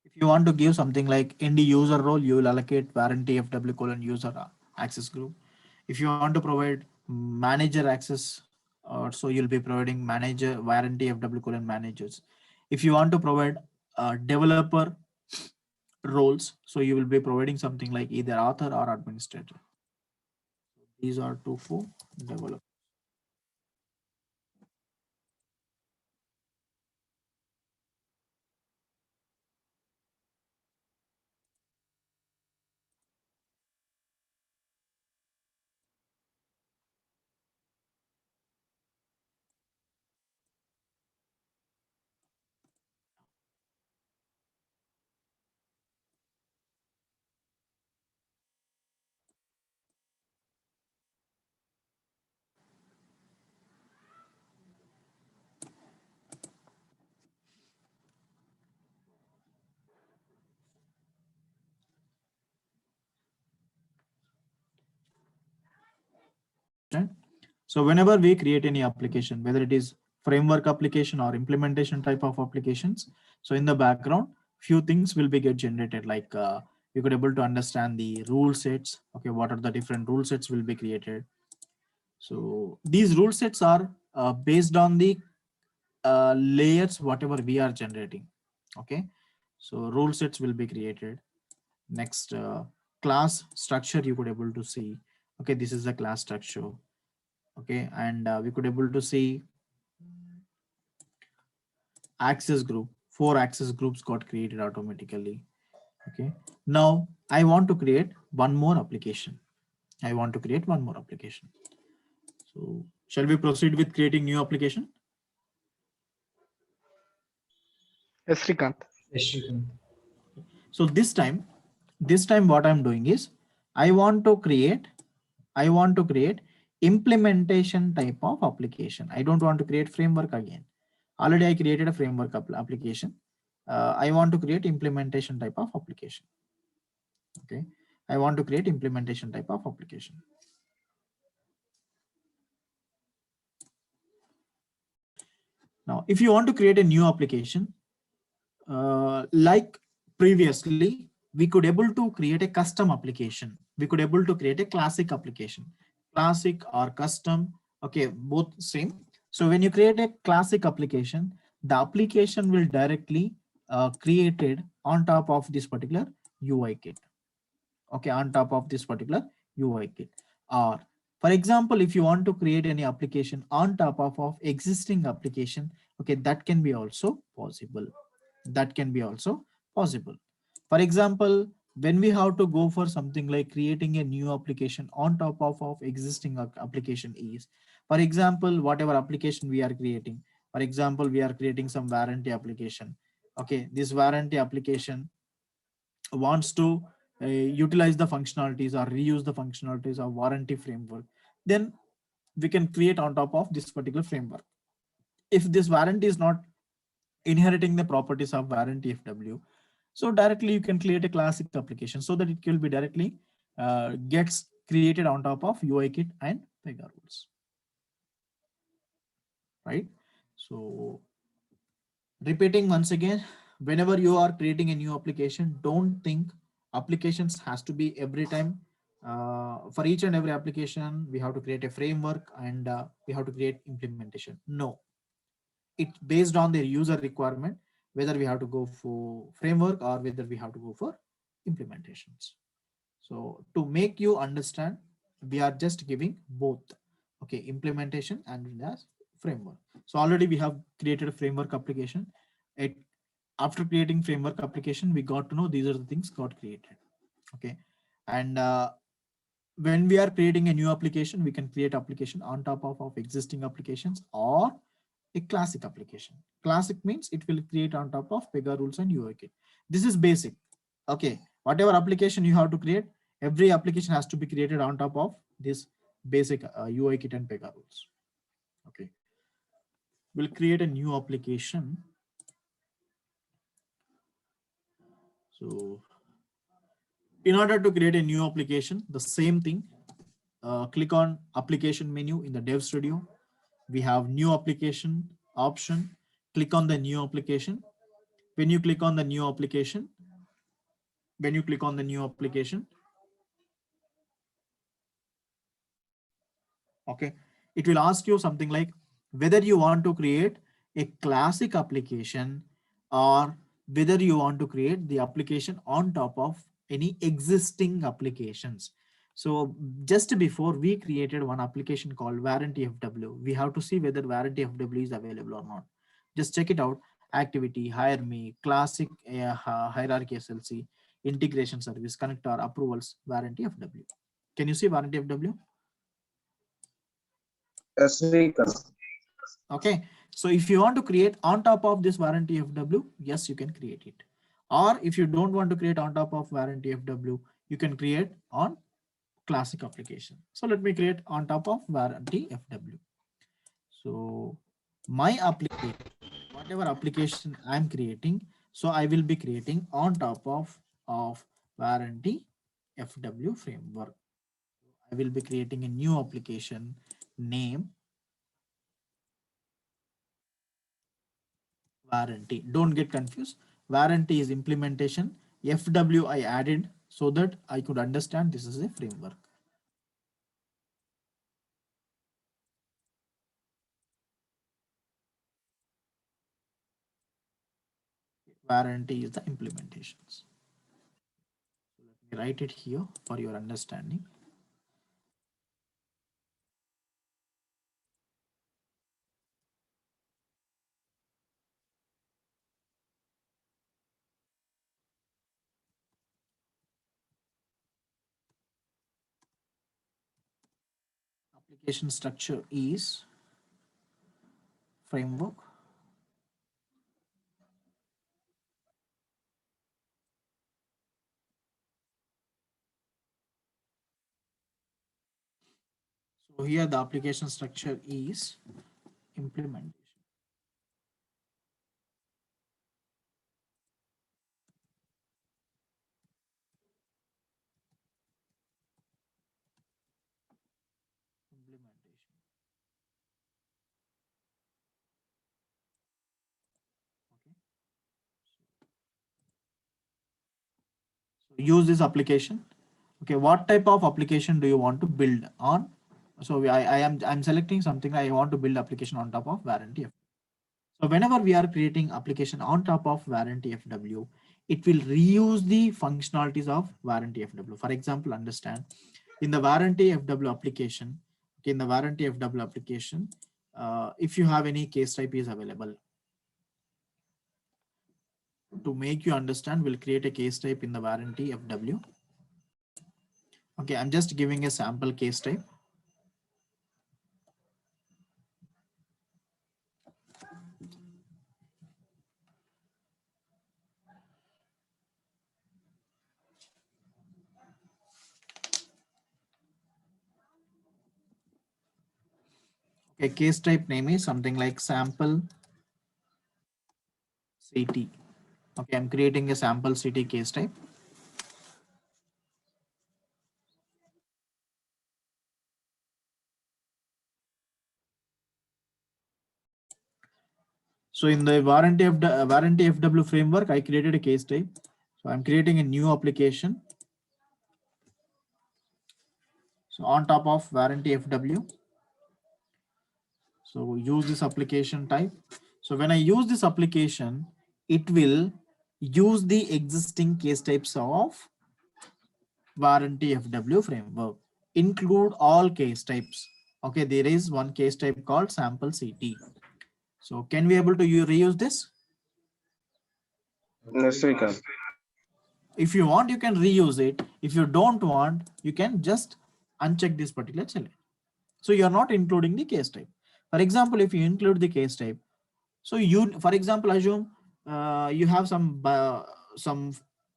If you want to give something like end user role, you will allocate warranty FW colon user access group. If you want to provide manager access, so you'll be providing manager warranty FW colon managers. If you want to provide developer roles, so you will be providing something like either author or administrator. These are two for developer. So whenever we create any application, whether it is framework application or implementation type of applications, so in the background, few things will be get generated, like you could able to understand the rule sets. Okay, what are the different rule sets will be created. So these rule sets are based on the layers, whatever we are generating. Okay, so rule sets will be created. Next, class structure you could able to see. Okay, this is the class structure. Okay, and we could able to see access group. 4 access groups got created automatically. Okay, now I want to create one more application. So shall we proceed with creating new application? Yes, Srikanth. Yes, Srikanth. So this time what I'm doing is I want to create implementation type of application. I don't want to create framework again. Already I created a framework application. I want to create implementation type of application. Okay, I want to create implementation type of application. Now, if you want to create a new application, like previously, we could able to create a custom application. We could able to create a classic application, classic or custom. Okay, both same. So when you create a classic application, the application will directly created on top of this particular UI kit. Okay, on top of this particular UI kit. Or for example, if you want to create any application on top of existing application, okay, that can be also possible. For example, when we have to go for something like creating a new application on top of existing application is, for example, whatever application we are creating, for example, we are creating some warranty application. Okay, this warranty application wants to utilize the functionalities or reuse the functionalities of warranty framework, then we can create on top of this particular framework. If this warranty is not inheriting the properties of warranty FW, so directly you can create a classic application so that it will be directly gets created on top of UIKit and Pega rules, right? So repeating once again, whenever you are creating a new application, don't think applications has to be every time. For each and every application, we have to create a framework and we have to create implementation. No, it's based on their user requirement, whether we have to go for framework or whether we have to go for implementations. So to make you understand, we are just giving both, okay, implementation and as framework. So already we have created a framework application. It, after creating framework application, we got to know these are the things got created, okay. And when we are creating a new application, we can create application on top of existing applications or a classic application. Classic means it will create on top of Pega rules and UI kit. This is basic. Okay, whatever application you have to create, every application has to be created on top of this basic UI kit and Pega rules. Okay, we'll create a new application. So in order to create a new application, the same thing, click on application menu in the Dev Studio. We have new application option. Click on the new application. When you click on the new application, okay, it will ask you something like whether you want to create a classic application or whether you want to create the application on top of any existing applications. So just before we created one application called Warranty FW, we have to see whether Warranty FW is available or not. Just check it out. Activity, Hire Me, Classic, Hierarchy SLC, Integration Service, Connector, Approvals, Warranty FW. Can you see Warranty FW? Yes, Srikanth. Okay, so if you want to create on top of this Warranty FW, yes, you can create it. Or if you don't want to create on top of Warranty FW, you can create on classic application. So let me create on top of Warranty FW. So my application, whatever application I'm creating, so I will be creating on top of Warranty FW framework. I will be creating a new application name Warranty. Don't get confused. Warranty is implementation. FW I added so that I could understand this is a framework. Warranty is the implementations. So let me write it here for your understanding. Application structure is framework. So here the application structure is implementation. Implementation. Okay. So use this application. Okay, what type of application do you want to build on? So I'm selecting something I want to build application on top of Warranty. So whenever we are creating application on top of Warranty FW, it will reuse the functionalities of Warranty FW. For example, understand in the Warranty FW application, okay, in the Warranty FW application, if you have any case type is available. To make you understand, we'll create a case type in the Warranty FW. Okay, I'm just giving a sample case type. Okay, case type name is something like sample CT. Okay, I'm creating a sample CT case type. So in the Warranty FW framework, I created a case type. So I'm creating a new application. So on top of Warranty FW. So use this application type. So when I use this application, it will use the existing case types of warranty FW framework, include all case types. Okay, there is one case type called sample CT. So can we able to reuse this? Yes, Srikanth. If you want, you can reuse it. If you don't want, you can just uncheck this particular challenge. So you're not including the case type. For example, if you include the case type, so you, for example, assume you have some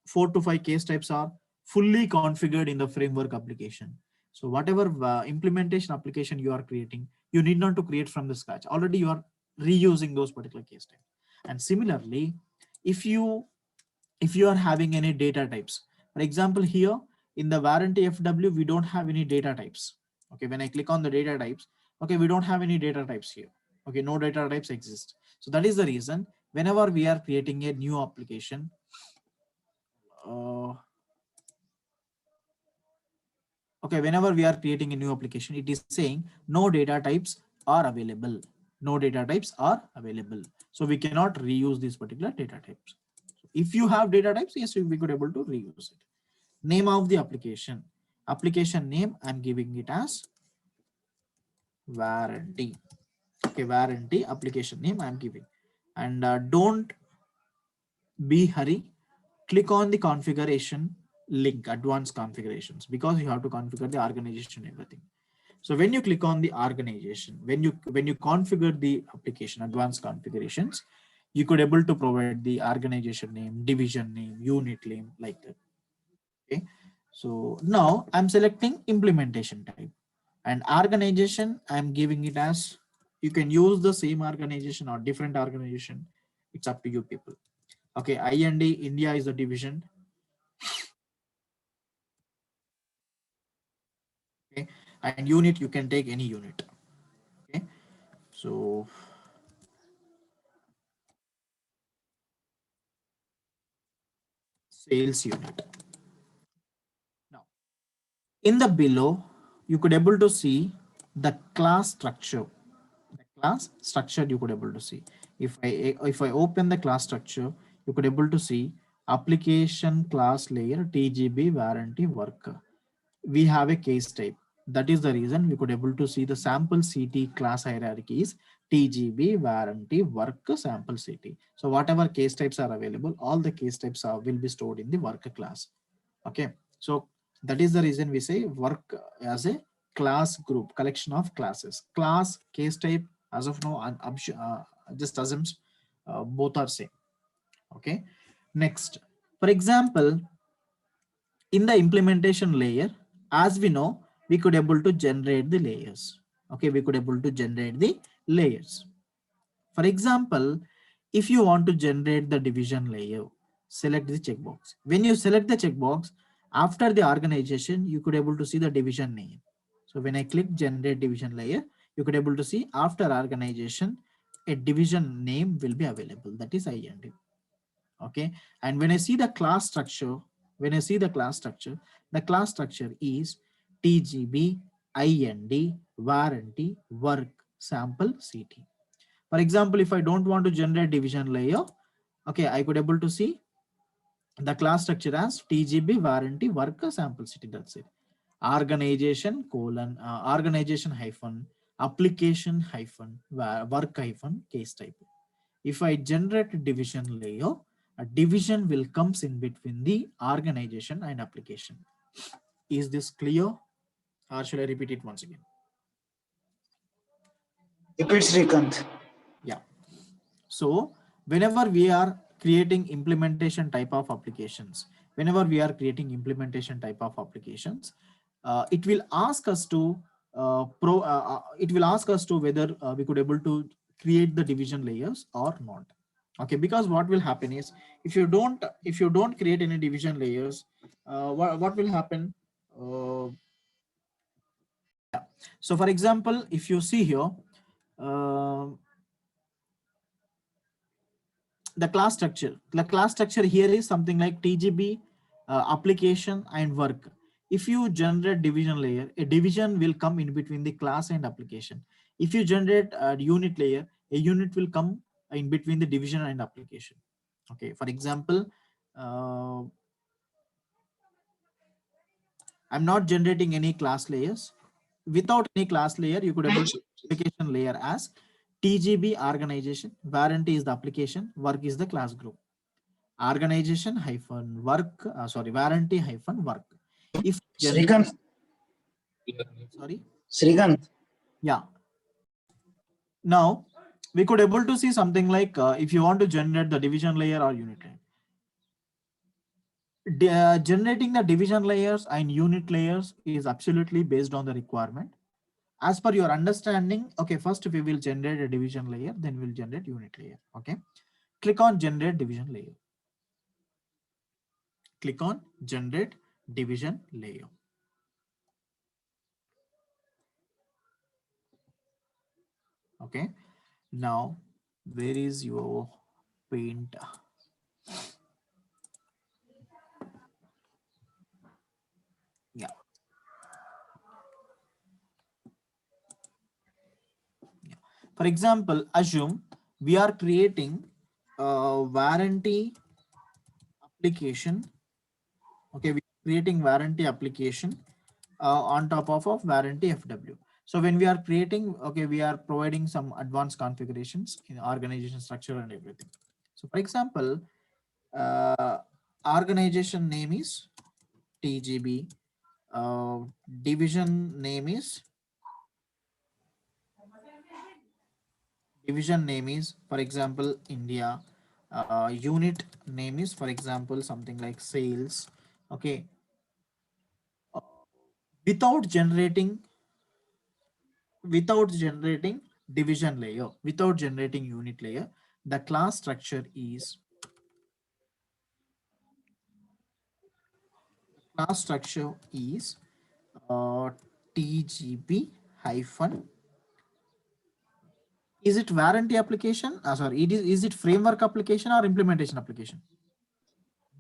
4 to 5 case types are fully configured in the framework application. So whatever implementation application you are creating, you need not to create from the scratch. Already you are reusing those particular case types. And similarly, if you are having any data types, for example, here in the warranty FW, we don't have any data types. Okay, when I click on the data types, okay, we don't have any data types here. Okay, no data types exist. So that is the reason whenever we are creating a new application, okay, whenever we are creating a new application, it is saying no data types are available. No data types are available. So we cannot reuse these particular data types. If you have data types, yes, we could able to reuse it. Name of the application. Application name, I'm giving it as warranty. Okay, warranty application name I'm giving. And don't be hurry. Click on the configuration link, advanced configurations, because you have to configure the organization, everything. So when you click on the organization, when you configure the application, advanced configurations, you could able to provide the organization name, division name, unit name, like that. Okay. So now I'm selecting implementation type, and organization, I'm giving it as, you can use the same organization or different organization. It's up to you people. Okay, IND, India is the division. Okay, and unit, you can take any unit. Okay, so sales unit. Now in the below, you could able to see the class structure. The class structure you could able to see. If I open the class structure, you could able to see application class layer TGB warranty worker. We have a case type. That is the reason we could able to see the sample CT class hierarchy is TGB warranty work sample CT. So whatever case types are available, all the case types will be stored in the worker class. Okay, so that is the reason we say work as a class group, collection of classes. Class, case type, as of now, just assumes both are same. Okay, next, for example, in the implementation layer, as we know, we could able to generate the layers. Okay, we could able to generate the layers. For example, if you want to generate the division layer, select the checkbox. When you select the checkbox, after the organization, you could able to see the division name. So when I click generate division layer, you could able to see after organization, a division name will be available. That is IND. Okay, and when I see the class structure, the class structure is TGB IND warranty work sample CT. For example, if I don't want to generate division layer, okay, I could able to see the class structure as TGB warranty work sample CT. That's it. Organization colon organization hyphen application hyphen work hyphen case type. If I generate a division layer, a division will comes in between the organization and application. Is this clear, or should I repeat it once again? Repeat, Srikanth. Yeah. So whenever we are creating implementation type of applications, it will ask us to whether we could able to create the division layers or not. Okay, because what will happen is, if you don't create any division layers, what will happen? So for example, if you see here, the class structure here is something like TGB application and work. If you generate division layer, a division will come in between the class and application. If you generate a unit layer, a unit will come in between the division and application. Okay, for example, I'm not generating any class layers. Without any class layer, you could able to application layer as TGB organization. Warranty is the application, work is the class group. Organization hyphen work, warranty hyphen work. If Srikanth, sorry, Srikanth, yeah. Now we could able to see something like if you want to generate the division layer or unit layer. Generating the division layers and unit layers is absolutely based on the requirement. As per your understanding, okay, first we will generate a division layer, then we'll generate unit layer. Okay, click on generate division layer. Click on generate division layer. Okay, now where is your paint? Yeah. For example, assume we are creating a warranty application. Okay, we are creating warranty application on top of warranty FW. So when we are creating, okay, we are providing some advanced configurations in organization structure and everything. So for example, organization name is TGB, division name is for example India, unit name is for example something like sales. Okay, without generating division layer, without generating unit layer, the class structure is TGB hyphen. Is it warranty application? Sorry, is it framework application or implementation application?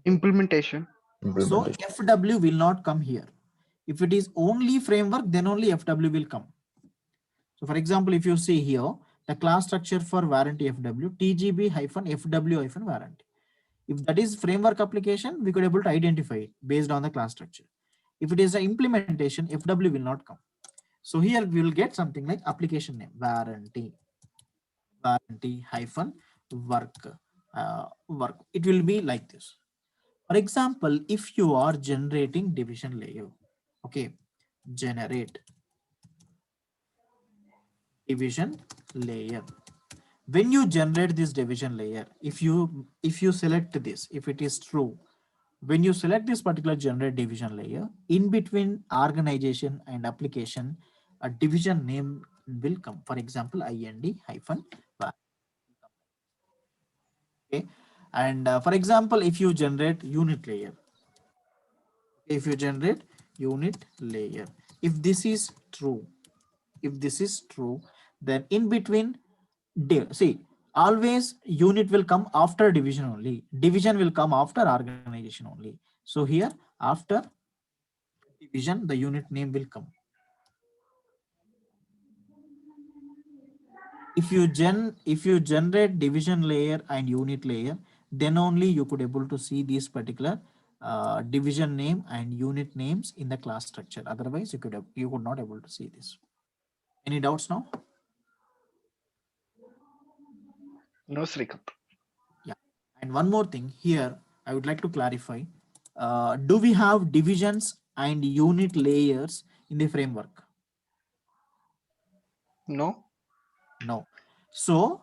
Implementation. So FW will not come here. If it is only framework, then only FW will come. So for example, if you see here, the class structure for warranty FW, TGB hyphen FW hyphen warranty. If that is framework application, we could able to identify it based on the class structure. If it is an implementation, FW will not come. So here we will get something like application name, warranty hyphen work. It will be like this. For example, if you are generating division layer, okay, generate division layer. When you generate this division layer, if you select this, if it is true, when you select this particular generate division layer, in between organization and application, a division name will come. For example, IND hyphen. Okay, and for example, if you generate unit layer, if this is true, then in between, see, always unit will come after division only. Division will come after organization only. So here after division, the unit name will come. If you generate division layer and unit layer, then only you could able to see these particular division name and unit names in the class structure. Otherwise, you could not able to see this. Any doubts now? No, Srikanth. Yeah. And one more thing here, I would like to clarify. Do we have divisions and unit layers in the framework? No. No. So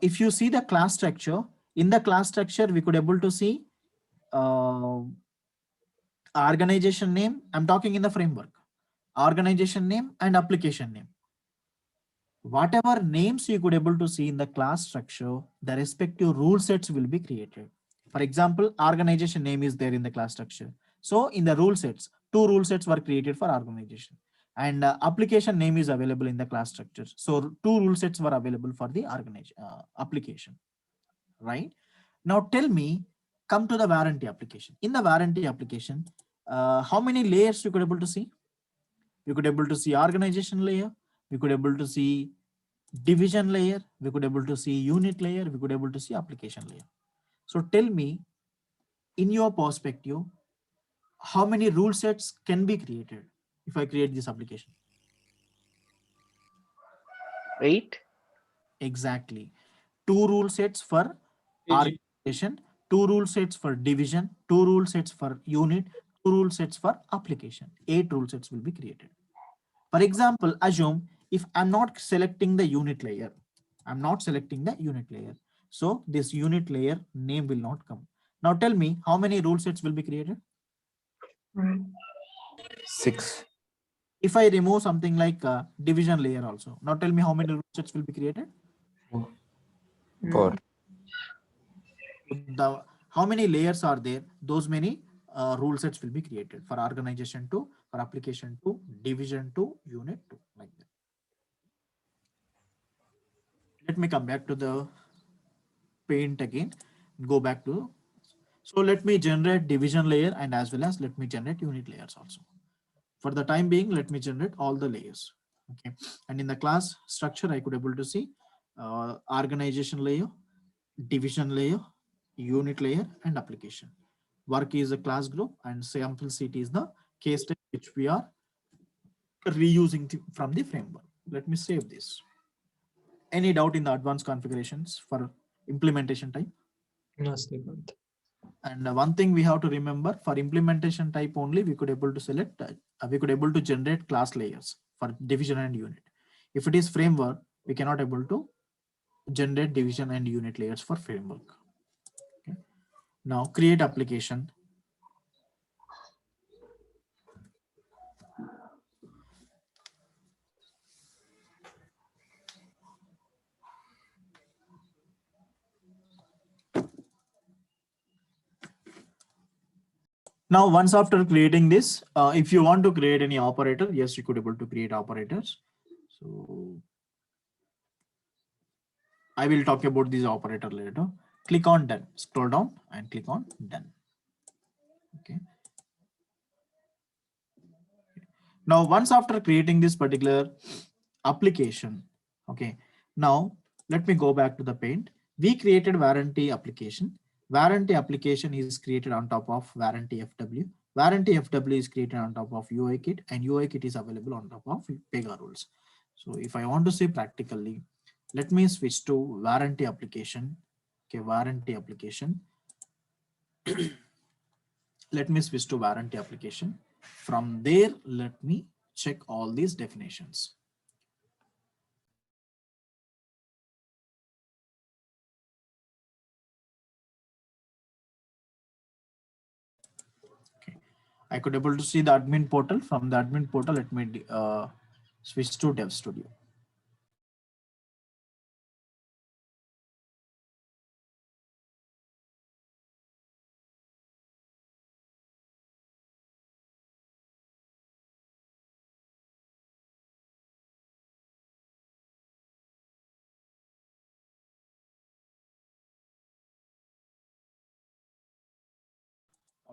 if you see the class structure, in the class structure, we could able to see organization name. I'm talking in the framework, organization name and application name. Whatever names you could able to see in the class structure, the respective rule sets will be created. For example, organization name is there in the class structure. So in the rule sets, 2 rule sets were created for organization, and application name is available in the class structure. So 2 rule sets were available for the organization application, right? Now tell me, come to the warranty application. In the warranty application, how many layers you could able to see? You could able to see organization layer. You could able to see division layer, we could able to see unit layer, we could able to see application layer. So tell me, in your perspective, how many rule sets can be created if I create this application? 8. Exactly. 2 rule sets for PG. organization, 2 rule sets for division, 2 rule sets for unit, 2 rule sets for application. 8 rule sets will be created. For example, assume if I'm not selecting the unit layer, I'm not selecting the unit layer. So this unit layer name will not come. Now tell me how many rule sets will be created? 6. If I remove something like division layer also, now tell me how many rule sets will be created? 4. The how many layers are there? Those many rule sets will be created for organization 2, for application 2, division 2, unit 2, like that. Let me come back to the paint again. Go back to. So let me generate division layer and as well as let me generate unit layers also. For the time being, let me generate all the layers. Okay, and in the class structure, I could able to see organization layer, division layer, unit layer, and application. Work is a class group, and sample set is the case type which we are reusing from the framework. Let me save this. Any doubt in the advanced configurations for implementation type? No, Srikanth. And one thing we have to remember, for implementation type only, we could able to select, we could able to generate class layers for division and unit. If it is framework, we cannot able to generate division and unit layers for framework. Okay. Now create application. Now, once after creating this, if you want to create any operator, yes, you could able to create operators. So I will talk about this operator later. Click on done, scroll down and click on done. Okay. Now, once after creating this particular application, okay, now let me go back to the paint. We created warranty application. Warranty application is created on top of warranty FW. Warranty FW is created on top of UI kit, and UI kit is available on top of Pega rules. So if I want to say practically, let me switch to warranty application. Okay, warranty application. Let me switch to warranty application. From there, let me check all these definitions. Okay, I could able to see the admin portal. From the admin portal, let me switch to Dev Studio.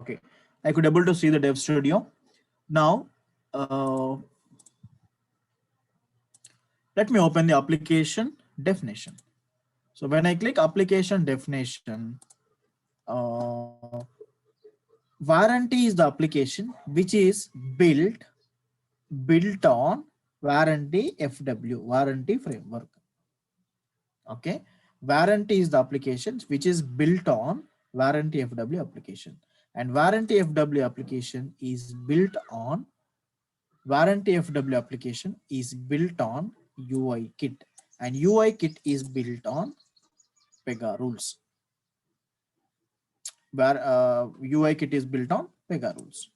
Okay, I could able to see the Dev Studio. Now, let me open the application definition. So when I click application definition, warranty is the application which is built on warranty FW, warranty framework. Okay, warranty is the application which is built on warranty FW application, and warranty FW application is built on UI kit, and UI kit is built on Pega rules. Where UI kit is built on Pega rules.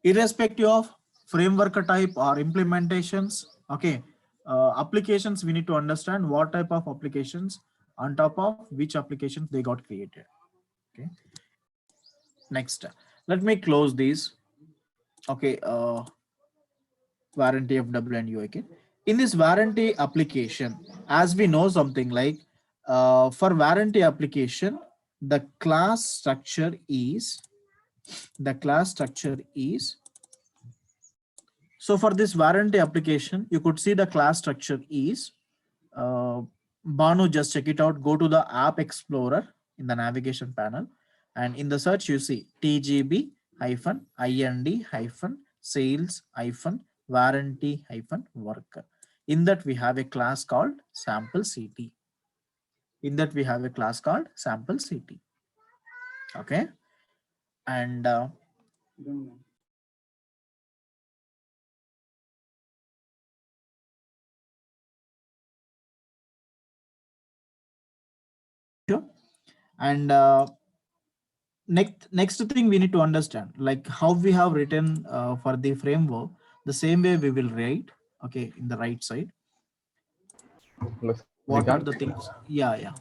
Irrespective of framework type or implementations, okay, applications, we need to understand what type of applications on top of which applications they got created. Okay. Next, let me close these. Okay, warranty FW and UI kit. In this warranty application, as we know something like for warranty application, the class structure is So for this warranty application, you could see the class structure is Banu, just check it out. Go to the App Explorer in the navigation panel, and in the search you see TGB hyphen IND hyphen sales hyphen warranty hyphen work. In that we have a class called sample CT. In that we have a class called sample CT. Okay, and sure. And next thing we need to understand, like how we have written for the framework, the same way we will write. Okay, in the right side, Plus, what are the things? Yeah.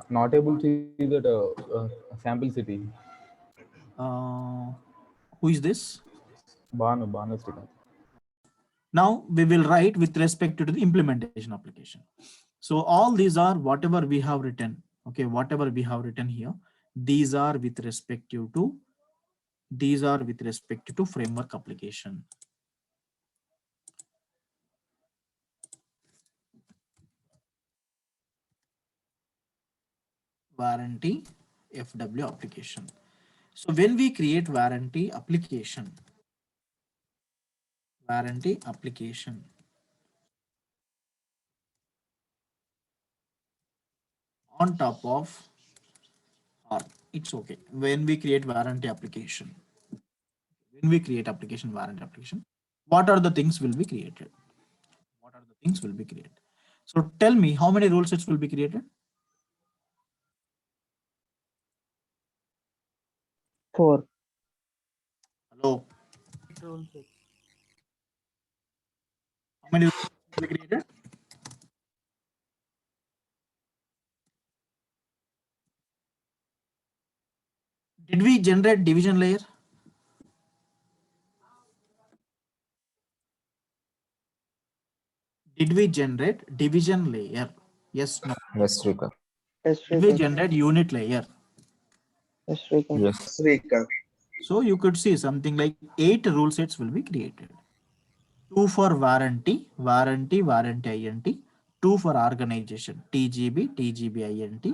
not able to see that sample city. Who is this? Banu Srikanth. Now we will write with respect to the implementation application. So all these are whatever we have written. Okay, whatever we have written here, these are with respect to framework application. Warranty FW application. So when we create warranty application on top of, or it's okay, when we create warranty application, warranty application, what are the things will be created? So tell me, how many rule sets will be created? 4. Hello, Rule set. how many rule sets will be created? Did we generate division layer? Did we generate division layer? Yes, no. Yes, Srikanth. Yes, Did we Srikanth. generate unit layer? Yes, Srikanth. Yes. Srikanth. So you could see something like 8 rule sets will be created. 2 for warranty INT, 2 for organization, TGB INT,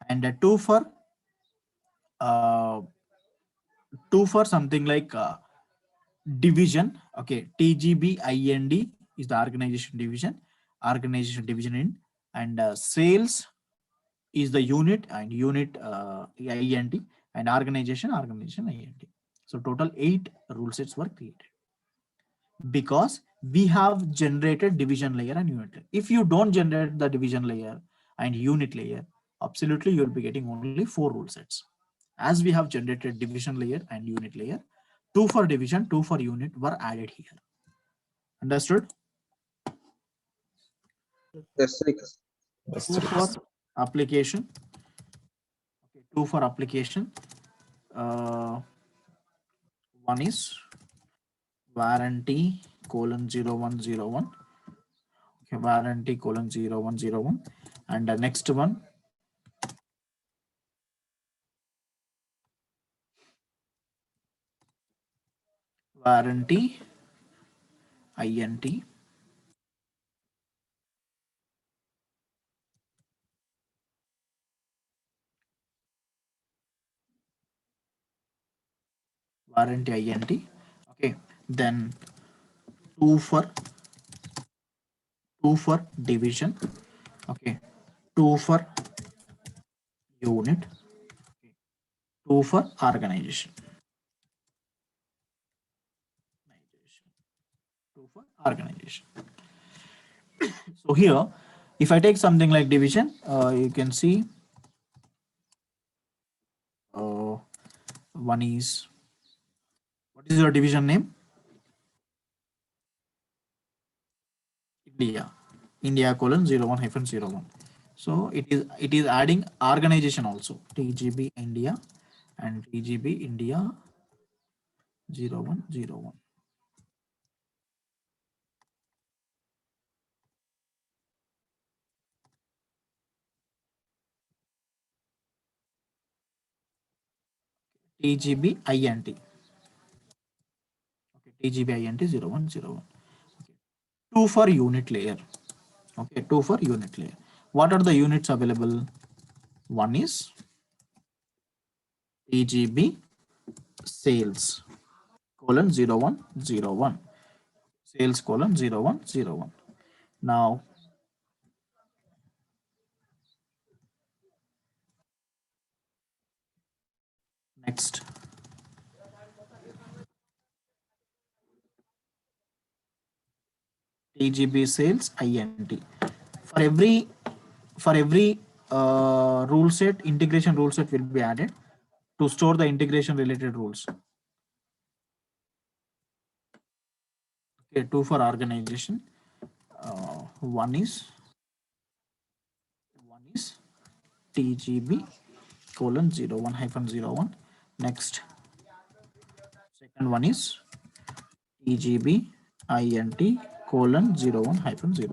and 2 for uh, something like division. Okay, TGB IND is the organization division in, and sales is the unit INT, and organization INT. So total 8 rule sets were created because we have generated division layer and unit layer. If you don't generate the division layer and unit layer, absolutely you'll be getting only 4 rule sets. As we have generated division layer and unit layer, 2 for division, 2 for unit were added here. Understood? Yes, Srikanth. Yes, 2 for application. Okay, 2 for application. One is warranty :0101. Okay, warranty :0101, and the next one warranty INT. Warranty INT. Okay, then 2 for division. Okay, 2 for unit, 2 for organization. 2 for organization. So here, if I take something like division, you can see one is, what is your division name? India :01-01. So it is adding organization also, TGB India and TGB India 0101. TGB INT. Okay, TGB INT 0101. Okay. 2 for unit layer. Okay, 2 for unit layer. What are the units available? One is TGB sales colon 0101. Sales colon 0101. Now, next. TGB sales INT. For every rule set, integration rule set will be added to store the integration related rules. Okay, 2 for organization. One is TGB colon 01-01. Next, second one is TGB INT colon 01-01.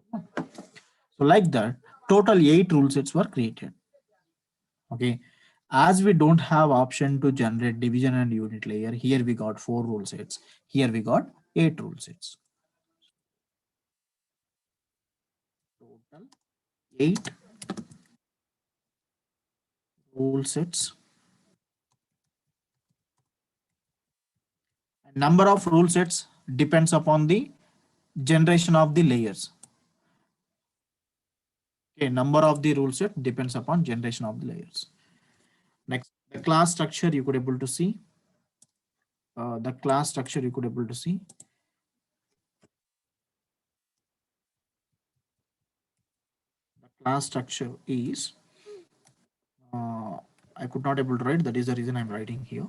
So like that, total 8 rule sets were created. Okay, as we don't have option to generate division and unit layer, here we got 4 rule sets. Here we got 8 rule sets. Total 8 rule sets. Number of rule sets depends upon the generation of the layers. Okay, number of the rule set depends upon generation of the layers. Next, the class structure you could able to see. The class structure you could able to see. The class structure is, I could not able to write, that is the reason I'm writing here.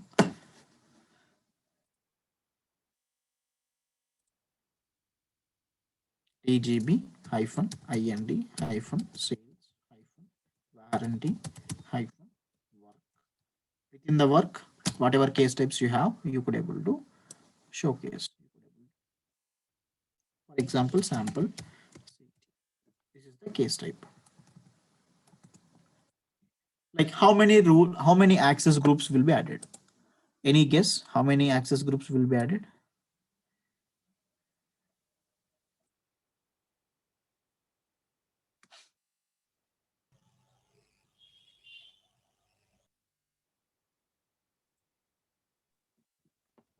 TGB hyphen IND hyphen sales hyphen warranty hyphen work. Within the work, whatever case types you have, you could able to showcase. For example, sample. This is the case type. Like how many access groups will be added? Any guess how many access groups will be added?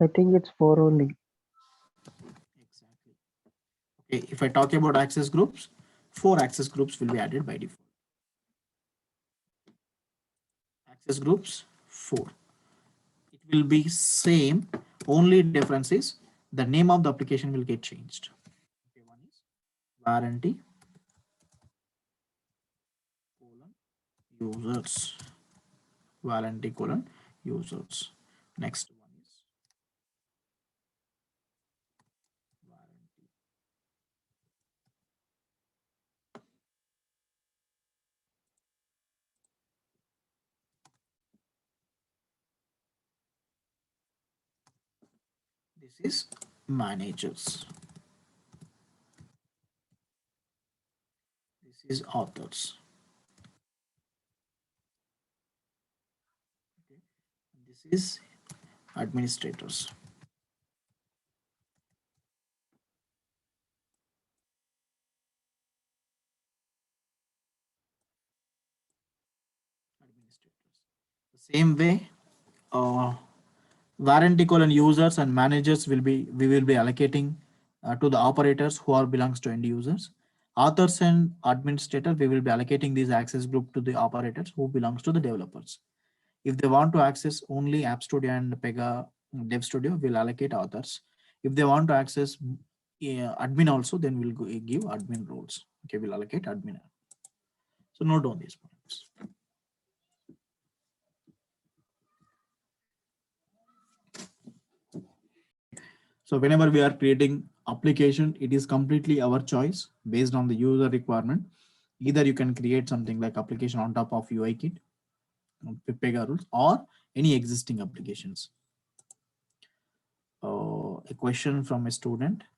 I think it's 4 only. Exactly. Okay, if I talk about access groups, 4 access groups will be added by default. Access groups 4. It will be same. Only difference is the name of the application will get changed. Okay, one is warranty colon users. Warranty colon users. Next one is warranty. This is managers. This is authors. Okay. This is administrators. The same way, warranty colon users and managers we will be allocating to the operators who are belongs to end users. Authors and administrator, we will be allocating these access group to the operators who belongs to the developers. If they want to access only App Studio and Pega Dev Studio, we'll allocate authors. If they want to access admin also, then we'll give admin roles. Okay, we'll allocate admin. So note down these points. So whenever we are creating application, it is completely our choice based on the user requirement. Either you can create something like application on top of UIKit, Pega rules, or any existing applications. A question from a student.